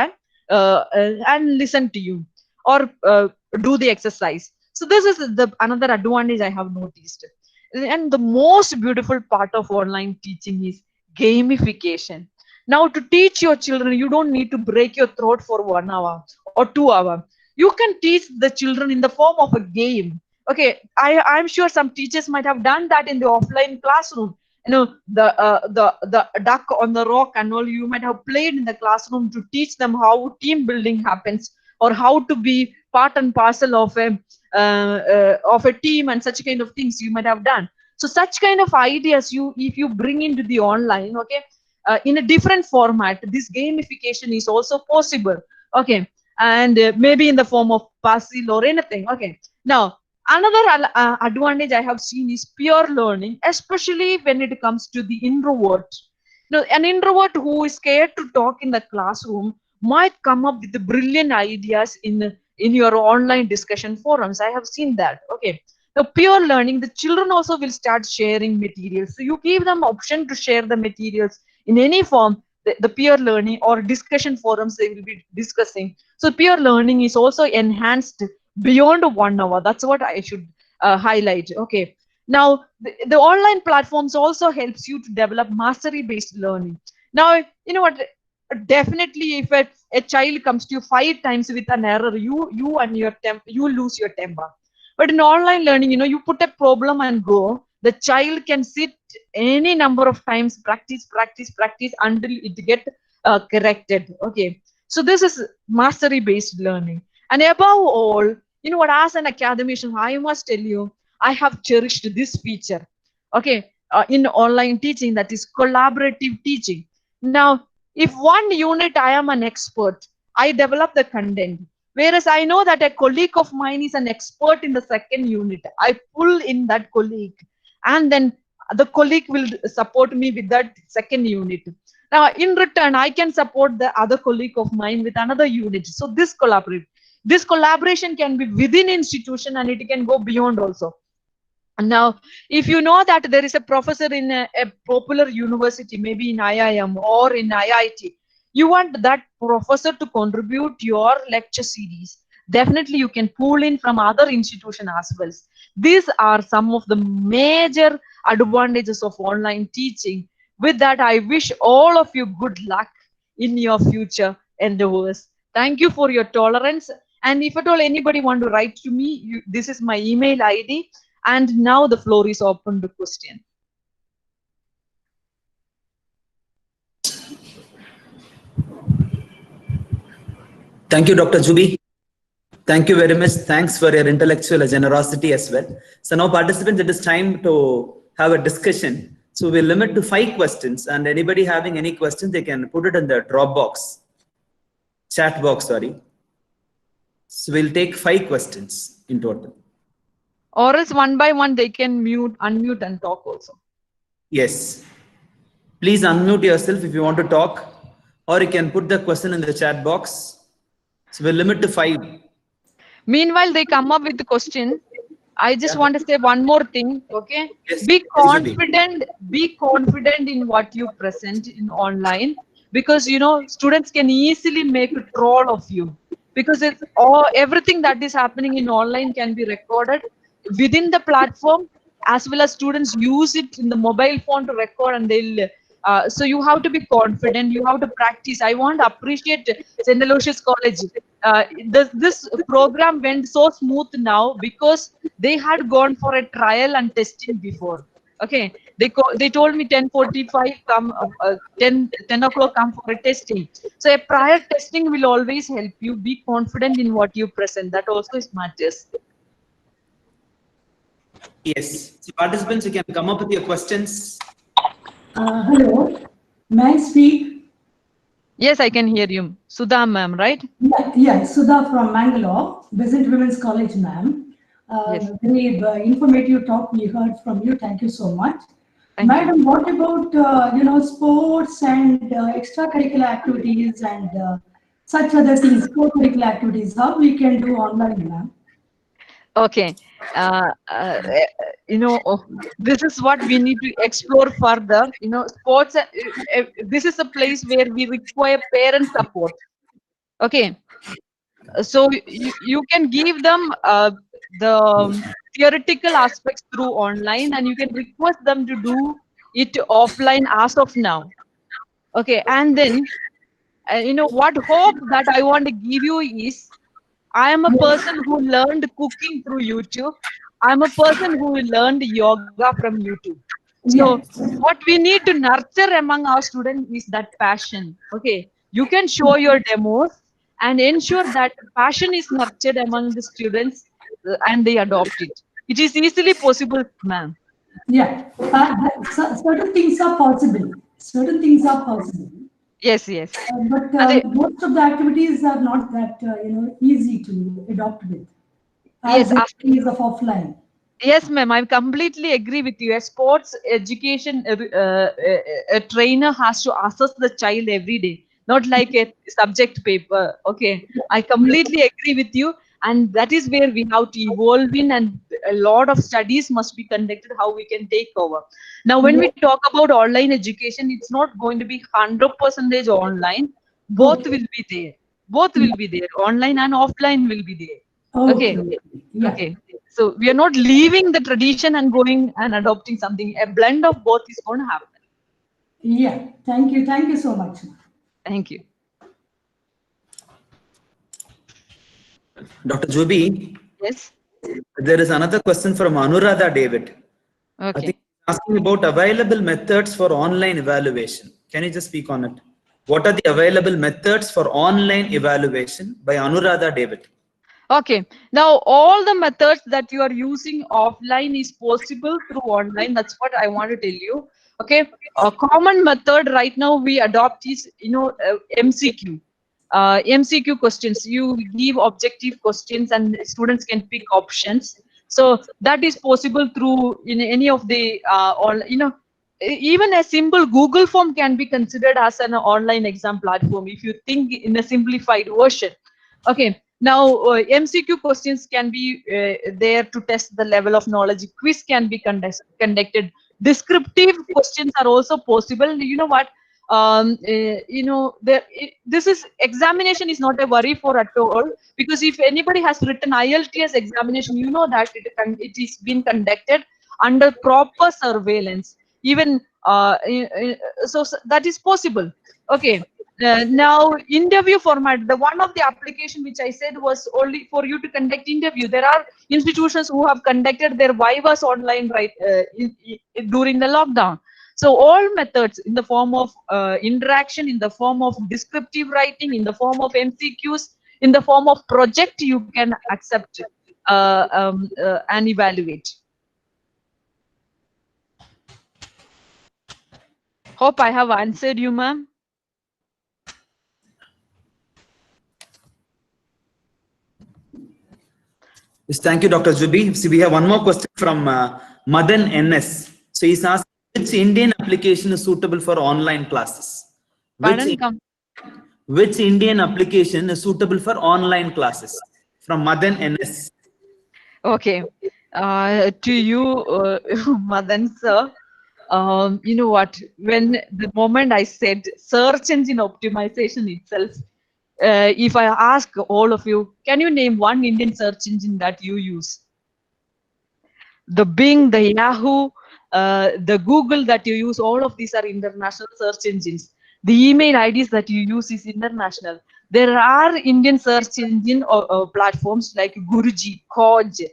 Speaker 2: and listen to you, or do the exercise. So this is the another advantage I have noticed. And the most beautiful part of online teaching is gamification. Now, to teach your children, you don't need to break your throat for 1 hour or 2 hours. You can teach the children in the form of a game. Okay, I'm sure some teachers might have done that in the offline classroom. You know, the duck on the rock and all, you might have played in the classroom to teach them how team building happens, or how to be part and parcel of a team, and such kind of things you might have done. So such kind of ideas, if you bring into the online, okay, in a different format, this gamification is also possible. Okay, and maybe in the form of puzzle or anything. Okay, now another advantage I have seen is peer learning, especially when it comes to the introvert. Now, an introvert who is scared to talk in the classroom might come up with the brilliant ideas in your online discussion forums. I have seen that. Okay, now peer learning, the children also will start sharing materials. So you give them option to share the materials in any form. The peer learning or discussion forums they will be discussing. So peer learning is also enhanced beyond 1 hour. That's what I should highlight. Okay, now the online platforms also helps you to develop mastery based learning. Now, you know what, definitely if a child comes to you 5 times with an error, you and your you lose your temper. But in online learning, you put a problem and go, the child can sit any number of times, practice until it get corrected. Okay, so this is mastery based learning. And above all, what, as an academician, I must tell you, I have cherished this feature, okay, in online teaching, that is collaborative teaching. Now, if one unit I am an expert, I develop the content. Whereas I know that a colleague of mine is an expert in the second unit, I pull in that colleague, and then the colleague will support me with that second unit. Now, in return, I can support the other colleague of mine with another unit. So this collaboration can be within institution, and it can go beyond also. Now, if you know that there is a professor in a popular university, maybe in IIM or in IIT, you want that professor to contribute your lecture series, definitely you can pull in from other institution as well. These are some of the major advantages of online teaching. With that, I wish all of you good luck in your future endeavors. Thank you for your tolerance. And if at all anybody want to write to me, this is my email ID. And now the floor is open to question.
Speaker 1: Thank you, Dr. Juby. Thank you very much. Thanks for your intellectual generosity as well. So now, participants, it is time to have a discussion. So we'll limit to 5 questions, and anybody having any questions, they can put it in the chat box, sorry. So we'll take 5 questions in total.
Speaker 2: Or else one by one, they can unmute and talk also.
Speaker 1: Yes. Please unmute yourself if you want to talk, or you can put the question in the chat box. So we'll limit to 5.
Speaker 2: Meanwhile, they come up with the question. I just want to say one more thing. Okay,
Speaker 1: Yes,
Speaker 2: be
Speaker 1: Zubi.
Speaker 2: confident. Be confident in what you present in online, because you know students can easily make a troll of you, because it's all everything that is happening in online can be recorded within the platform, as well as students use it in the mobile phone to record, and they'll so you have to be confident, you have to practice. I want to appreciate St. Aloysius College. This program went so smooth now because they had gone for a trial and testing before. Okay, they told me 10:45 come 10 o'clock come for a testing. So a prior testing will always help you be confident in what you present. That also is matters.
Speaker 1: Yes. So participants, you can come up with your questions.
Speaker 4: Hello, may I speak?
Speaker 2: Yes, I can hear you. Sudha ma'am, right?
Speaker 4: Yeah, Sudha from Bangalore, Besant Women's College, ma'am.
Speaker 2: Yes.
Speaker 4: Very informative talk we heard from you. Thank you so much.
Speaker 2: Thank
Speaker 4: Madam,
Speaker 2: you.
Speaker 4: what about sports and extracurricular activities and such other things, co-curricular activities? How we can do online, ma'am?
Speaker 2: Okay. Uh, uh, you know, this is what we need to explore further. You know, sports. This is a place where we require parent support. Okay. So you can give them the theoretical aspects through online, and you can request them to do it offline as of now. Okay. And then, you know, what hope that I want to give you is, I am a person who learned cooking through YouTube. I'm a person who learned yoga from YouTube. So
Speaker 4: Yes.
Speaker 2: what we need to nurture among our students is that passion. Okay. You can show your demos and ensure that passion is nurtured among the students, and they adopt it. It is easily possible, ma'am.
Speaker 4: Yeah. Certain things are possible. Certain things are possible.
Speaker 2: Yes, yes.
Speaker 4: But
Speaker 2: Ade-
Speaker 4: most of the activities are not that easy to adopt with, as
Speaker 2: yes,
Speaker 4: in case of offline.
Speaker 2: yes, ma'am. I completely agree with you. A sports education, a trainer has to assess the child every day, not like a subject paper. Okay, I completely agree with you, and that is where we have to evolve in, and a lot of studies must be conducted how we can take over. Now, when
Speaker 4: Yeah.
Speaker 2: we talk about online education, it's not going to be 100% online. Both
Speaker 4: Okay.
Speaker 2: will be there. Both will be there. Online and offline will be there. Okay.
Speaker 4: Okay. Yeah.
Speaker 2: Okay. So we are not leaving the tradition and going and adopting something. A blend of both is going to happen.
Speaker 4: Yeah. Thank you. Thank you so much.
Speaker 2: Thank you.
Speaker 1: Dr. Jubi,
Speaker 2: Yes.
Speaker 1: there is another question from Anuradha David. I think
Speaker 2: Okay.
Speaker 1: he's asking about available methods for online evaluation. Can you just speak on it? What are the available methods for online evaluation by Anuradha David?
Speaker 2: Okay. Now all the methods that you are using offline is possible through online. That's what I want to tell you. Okay. A common method right now we adopt is, you know, MCQ. MCQ questions. You give objective questions and students can pick options. So that is possible through in any of the all, you know, even a simple Google form can be considered as an online exam platform if you think in a simplified version. Okay. Now, MCQ questions can be there to test the level of knowledge. Quiz can be conducted. Descriptive questions are also possible. You know what? You know, this is examination is not a worry for at all, because if anybody has written IELTS examination, you know that it is being conducted under proper surveillance. Even that is possible. Okay. Now interview format, the one of the application which I said was only for you to conduct interview. There are institutions who have conducted their vivas online, right, during the lockdown. So all methods in the form of interaction, in the form of descriptive writing, in the form of MCQs, in the form of project, you can accept and evaluate. Hope I have answered you, ma'am.
Speaker 1: Yes, thank you, Dr. Jubi. See, we have one more question from Madan NS. So he's asking, which Indian application is suitable for online classes?
Speaker 2: Pardon?
Speaker 1: Which Indian application is suitable for online classes? From Madan NS.
Speaker 2: Okay. To you, Madan sir. You know what? When the moment I said search engine optimization itself, if I ask all of you, can you name one Indian search engine that you use? The Bing, the Yahoo, the Google that you use, all of these are international search engines. The email IDs that you use is international. There are Indian search engine platforms like Guruji, Khoj,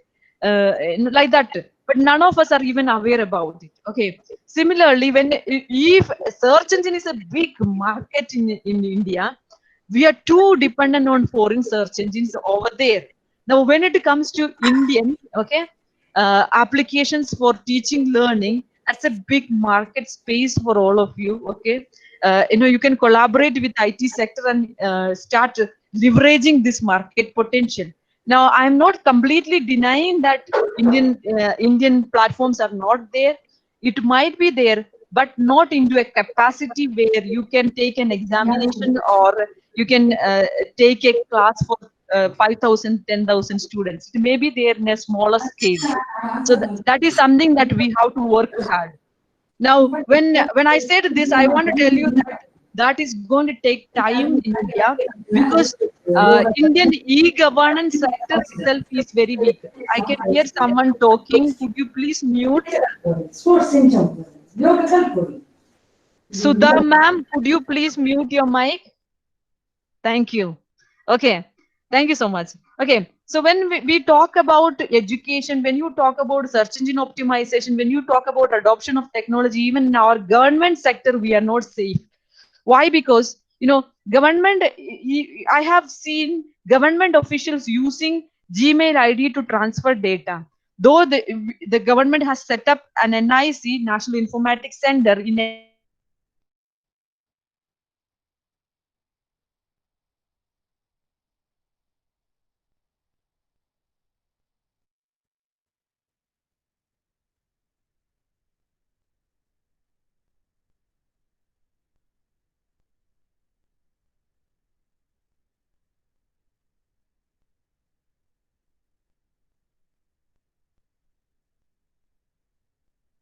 Speaker 2: like that, but none of us are even aware about it. Okay. Similarly, when if search engine is a big market in India, we are too dependent on foreign search engines over there. Now, when it comes to Indian, okay, applications for teaching learning, that's a big market space for all of you. Okay, you can collaborate with IT sector and start leveraging this market potential. Now, I'm not completely denying that Indian platforms are not there. It might be there, but not into a capacity where you can take an examination or you can take a class for 5,000, 10,000 students. It may be there in a smaller scale. So that is something that we have to work hard. Now, when I said this, I want to tell you that that is going to take time in India, because Indian e-governance sector itself is very weak. I can hear someone talking. Could you please mute? Sudha ma'am, could you please mute your mic? Thank you. Okay. Thank you so much. Okay. So when we talk about education, when you talk about search engine optimization, when you talk about adoption of technology, even in our government sector, we are not safe. Why? Because, government, I have seen government officials using Gmail ID to transfer data. Though the government has set up an NIC, National Informatics Center, in a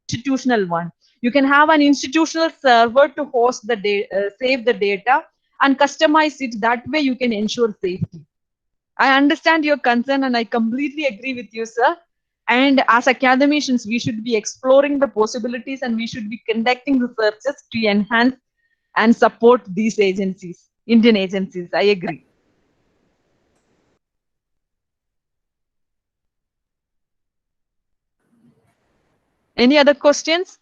Speaker 2: institutional one. You can have an institutional server to host the save the data and customize it. That way, you can ensure safety. I understand your concern, and I completely agree with you, sir. And as academicians, we should be exploring the possibilities, and we should be conducting researches to enhance and support these agencies, Indian agencies. I agree. Any other questions?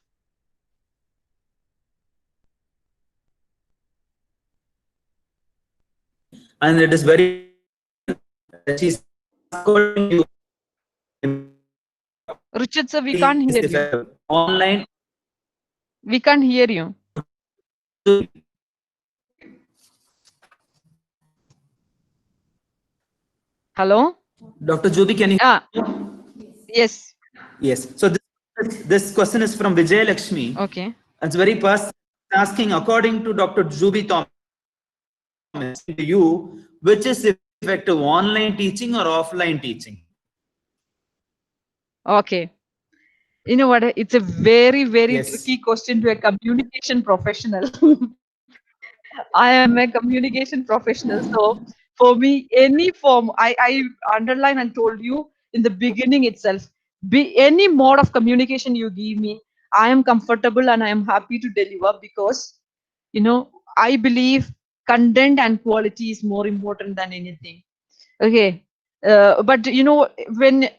Speaker 1: And it is very she's according to
Speaker 2: Richard, sir, we can't hear you.
Speaker 1: online.
Speaker 2: We can't hear you. Hello?
Speaker 1: Dr. Jyoti, can you?
Speaker 2: Yes.
Speaker 1: Yes. So this question is from Vijay Lakshmi.
Speaker 2: Okay.
Speaker 1: It's very personal. Asking, according to Dr. Juby Thomas, to you, which is effective, online teaching or offline teaching?
Speaker 2: Okay. You know what? It's a very, very
Speaker 1: Yes.
Speaker 2: tricky question to a communication professional. I am a communication professional. So for me, any form, I underline and told you in the beginning itself, be any mode of communication you give me, I am comfortable and I am happy to deliver, because, I believe content and quality is more important than anything. Okay. But when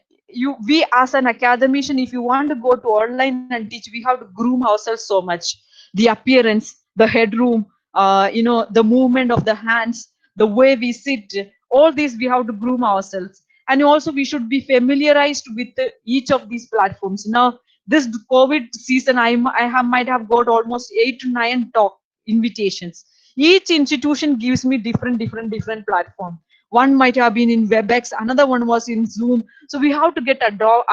Speaker 2: we as an academician, if you want to go to online and teach, we have to groom ourselves so much. The appearance, the headroom, the movement of the hands, the way we sit, all these we have to groom ourselves. And also we should be familiarized with each of these platforms. Now, this COVID season, might have got almost 8 to 9 talk invitations. Each institution gives me different platform. One might have been in WebEx, another one was in Zoom. So we have to get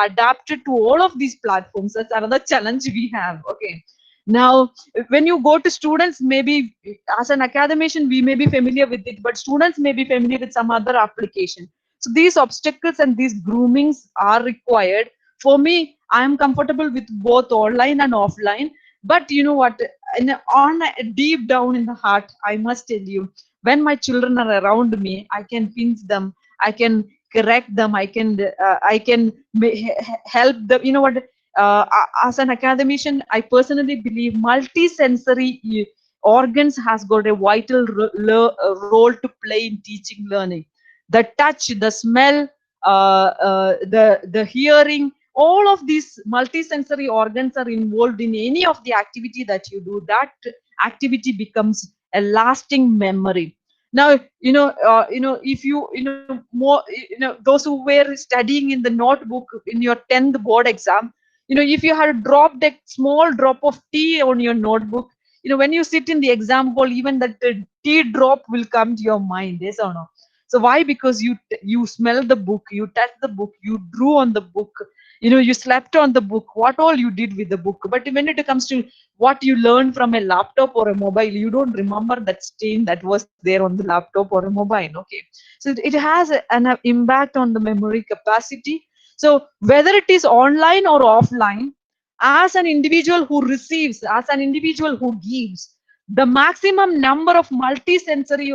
Speaker 2: adapted to all of these platforms. That's another challenge we have. Okay. Now, when you go to students, maybe as an academician, we may be familiar with it, but students may be familiar with some other application. So these obstacles and these groomings are required for me, I am comfortable with both online and offline. But you know what? Deep down in the heart, I must tell you, when my children are around me, I can pinch them, I can correct them, I can help them. You know what? As an academician, I personally believe multi-sensory organs has got a vital role to play in teaching learning. The touch, the smell, the hearing, all of these multisensory organs are involved in any of the activity that you do. That activity becomes a lasting memory. Now, if those who were studying in the notebook in your 10th board exam, if you had dropped a small drop of tea on your notebook, when you sit in the exam hall, even that tea drop will come to your mind. Yes or no? So why? Because you smell the book, you touch the book, you drew on the book, you slept on the book, what all you did with the book. But when it comes to what you learn from a laptop or a mobile, you don't remember that stain that was there on the laptop or a mobile. Okay, so it has an impact on the memory capacity. So whether it is online or offline, as an individual who receives, as an individual who gives, the maximum number of multisensory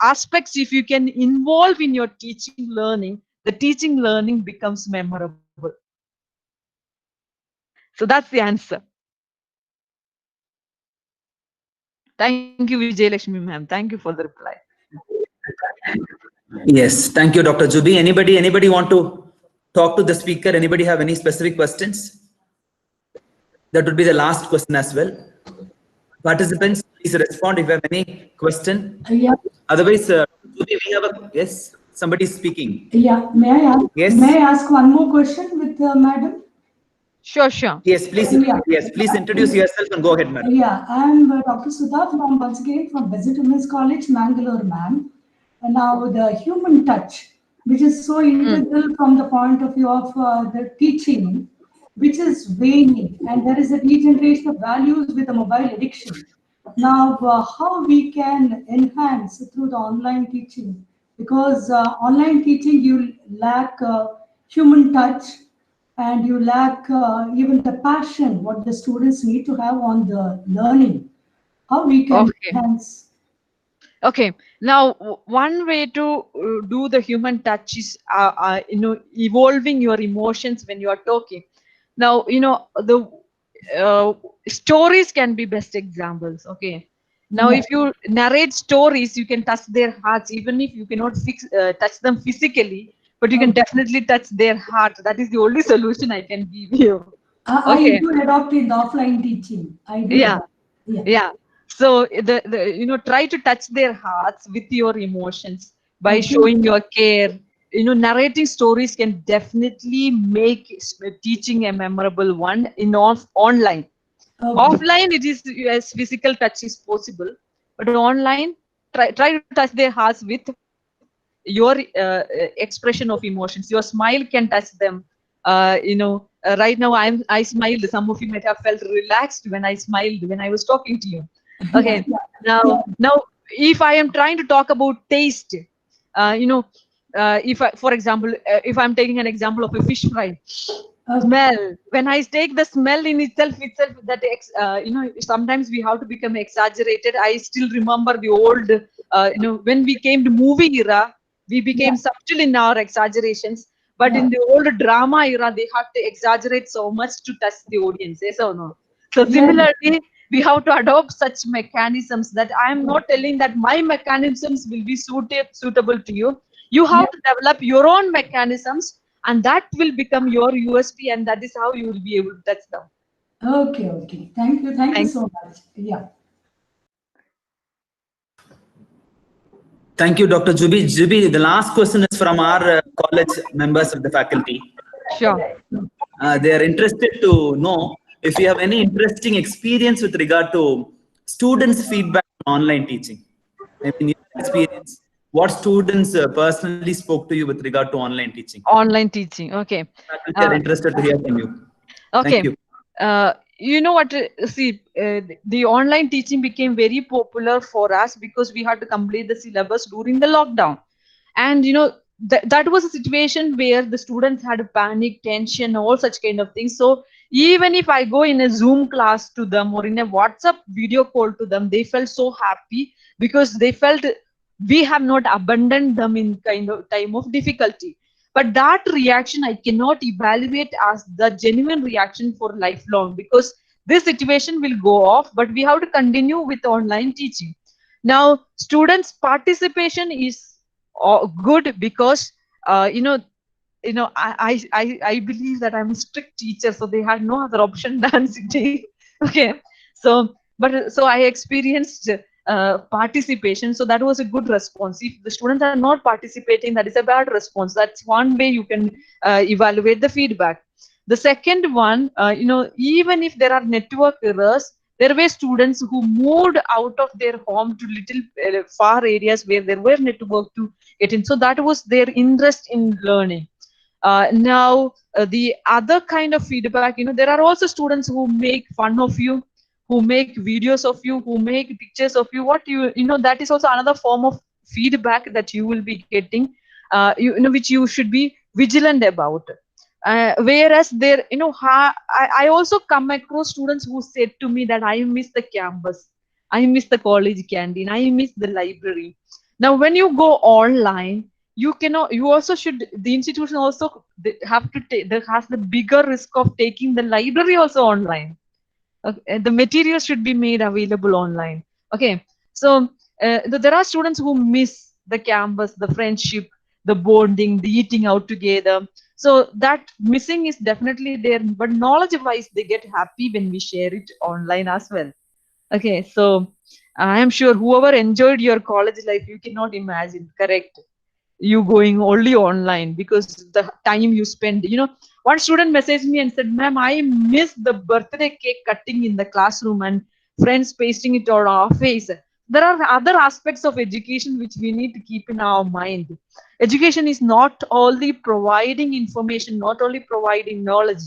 Speaker 2: aspects, if you can involve in your teaching learning, the teaching learning becomes memorable. So that's the answer. Thank you, Vijayalakshmi ma'am. Thank you for the reply.
Speaker 1: Yes, thank you, Dr. Juby. Anybody want to talk to the speaker? Anybody have any specific questions? That would be the last question as well. Participants, please respond if you have any question.
Speaker 4: Yeah.
Speaker 1: Otherwise, Juby, we have a yes. Somebody is speaking.
Speaker 4: Yeah. May I ask?
Speaker 1: Yes.
Speaker 4: May I ask one more question with madam?
Speaker 2: Sure, sure.
Speaker 1: Yes, please.
Speaker 4: Yeah.
Speaker 1: Yes, please introduce yourself and go ahead, madam.
Speaker 4: Yeah, I'm Dr. Sudha from once again from Visitor Women's College, Bangalore, ma'am. And now the human touch, which is so integral from the point of view of the teaching, which is waning, and there is a degeneration of values with the mobile addiction. Now, how we can enhance through the online teaching? Because online teaching, you lack human touch, and you lack even the passion what the students need to have on the learning. How we can enhance?
Speaker 2: Okay, now one way to do the human touch is evolving your emotions when you are talking. Now the stories can be best examples. Okay, now if you narrate stories, you can touch their hearts, even if you cannot touch them physically, but you can definitely touch their heart. That is the only solution I can give you. Okay.
Speaker 4: I do adopt in the offline teaching. I do.
Speaker 2: Yeah.
Speaker 4: Yeah.
Speaker 2: Yeah. So try to touch their hearts with your emotions by showing your care. Narrating stories can definitely make teaching a memorable one in online. Offline, it is as physical touch is possible, but online, try to touch their hearts with your expression of emotions. Your smile can touch them. Right now I smiled. Some of you might have felt relaxed when I smiled when I was talking to you. Okay. Now if I am trying to talk about taste, if I, for example, if I'm taking an example of a fish fry, smell. When I take the smell in itself, that sometimes we have to become exaggerated. I still remember the old, when we came to movie era, we became subtle in our exaggerations. But in the old drama era, they had to exaggerate so much to touch the audience. Yes or no? So similarly, we have to adopt such mechanisms. That I am not telling that my mechanisms will be suitable to you. You have to develop your own mechanisms, and that will become your USP, and that is how you will be able to touch them.
Speaker 4: Okay. Thank you so much. Yeah.
Speaker 1: Thank you, Dr. Juby. Juby, the last question is from our college members of the faculty.
Speaker 2: Sure.
Speaker 1: They are interested to know if you have any interesting experience with regard to students' feedback on online teaching. I mean, your experience. What students personally spoke to you with regard to online teaching?
Speaker 2: Online teaching. Okay.
Speaker 1: Faculty are interested to hear from you.
Speaker 2: Okay.
Speaker 1: Thank you.
Speaker 2: You know what? See, the online teaching became very popular for us because we had to complete the syllabus during the lockdown. And that was a situation where the students had panic, tension, all such kind of things. So even if I go in a Zoom class to them or in a WhatsApp video call to them, they felt so happy because they felt we have not abandoned them in kind of time of difficulty. But that reaction I cannot evaluate as the genuine reaction for lifelong, because this situation will go off, but we have to continue with online teaching. Now students participation is good because I believe that I'm a strict teacher, so they had no other option than sitting. Okay, so so I experienced participation, so that was a good response. If the students are not participating, that is a bad response. That's one way you can evaluate the feedback. The second one, even if there are network errors, there were students who moved out of their home to little far areas where there were network to get in. So that was their interest in learning. Now, the other kind of feedback, there are also students who make fun of you, who make videos of you, who make pictures of you. That is also another form of feedback that you will be getting, which you should be vigilant about. Whereas there, I also come across students who said to me that I miss the campus, I miss the college canteen, I miss the library. Now, when you go online, you cannot. You also should. The institution also have to take. That has the bigger risk of taking the library also online. Okay, the material should be made available online. Okay, so there are students who miss the campus, the friendship, the bonding, the eating out together. So that missing is definitely there, but knowledge wise they get happy when we share it online as well. Okay, so I am sure whoever enjoyed your college life, you cannot imagine, correct, you going only online because the time you spend. One student messaged me and said, ma'am, I miss the birthday cake cutting in the classroom and friends pasting it on our face. There are other aspects of education which we need to keep in our mind. Education is not only providing information, not only providing knowledge.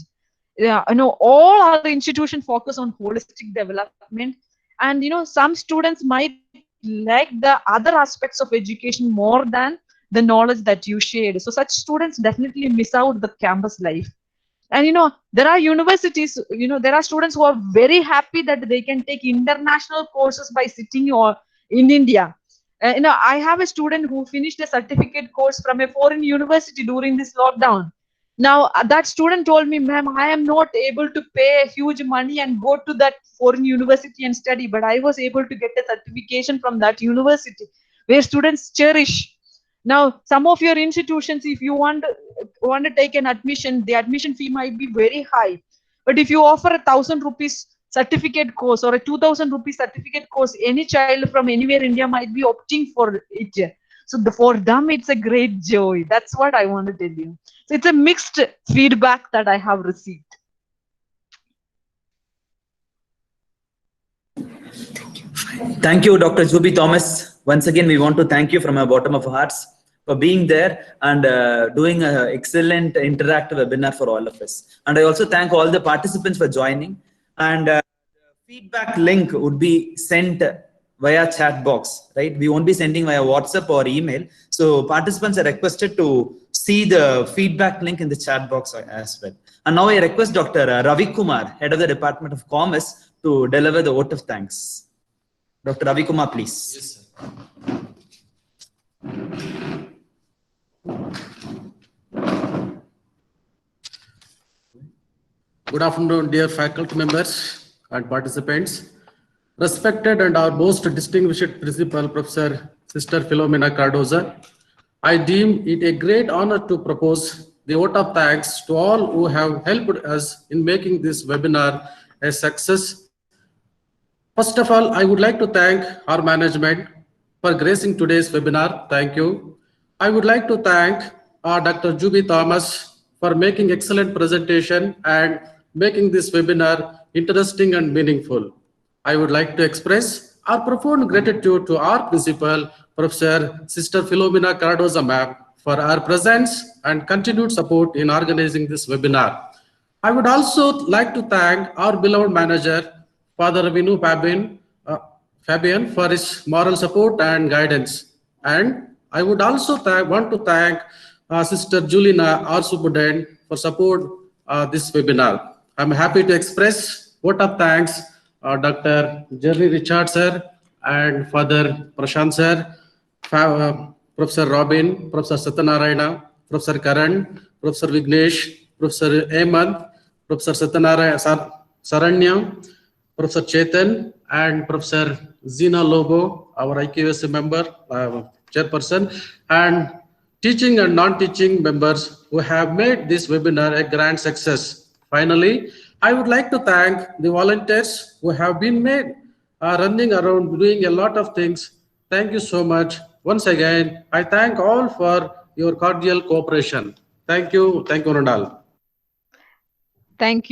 Speaker 2: Yeah, all our institutions focus on holistic development, and some students might like the other aspects of education more than the knowledge that you shared. So such students definitely miss out the campus life. And there are universities, there are students who are very happy that they can take international courses by sitting or in India. I have a student who finished a certificate course from a foreign university during this lockdown. Now that student told me, ma'am, I am not able to pay a huge money and go to that foreign university and study, but I was able to get a certification from that university where students cherish. Now, some of your institutions, if you want to take an admission, the admission fee might be very high. But if you offer 1,000 rupees certificate course or a 2,000 rupees certificate course, any child from anywhere India might be opting for it. So for them, it's a great joy. That's what I want to tell you. So it's a mixed feedback that I have received.
Speaker 1: Thank you, Dr. Juby Thomas. Once again, we want to thank you from our bottom of our hearts for being there and doing an excellent interactive webinar for all of us. And I also thank all the participants for joining. And the feedback link would be sent via chat box, right? We won't be sending via WhatsApp or email. So participants are requested to see the feedback link in the chat box as well. And now I request Dr. Ravi Kumar, Head of the Department of Commerce, to deliver the vote of thanks. Dr. Ravi Kumar, please.
Speaker 5: Yes, sir. Good afternoon, dear faculty members and participants. Respected and our most distinguished principal, Professor Sister Philomena Cardoza, I deem it a great honor to propose the vote of thanks to all who have helped us in making this webinar a success. First of all, I would like to thank our management for gracing today's webinar. Thank you. I would like to thank Dr. Juby Thomas for making excellent presentation and making this webinar interesting and meaningful. I would like to express our profound gratitude to our principal, Professor Sister Philomena Cardoza ma'am, for her presence and continued support in organizing this webinar. I would also like to thank our beloved manager, Father Vinu Fabian, for his moral support and guidance. And I would also want to thank Sister Julina, our superintendent, for support this webinar. I'm happy to express vote of thanks Dr. Jerry Richard sir and Father Prashant sir, Professor Robin, Professor Satyanarayana, Professor Karan, Professor Vignesh, Professor Hemant, Professor Satyanarayana Saranya, Professor Chetan, and Professor Zina Lobo, our IQS member, chairperson, and teaching and non-teaching members who have made this webinar a grand success. Finally, I would like to thank the volunteers who have been running around doing a lot of things. Thank you so much. Once again, I thank all for your cordial cooperation. Thank you. Thank you, Ronald.
Speaker 2: Thank you.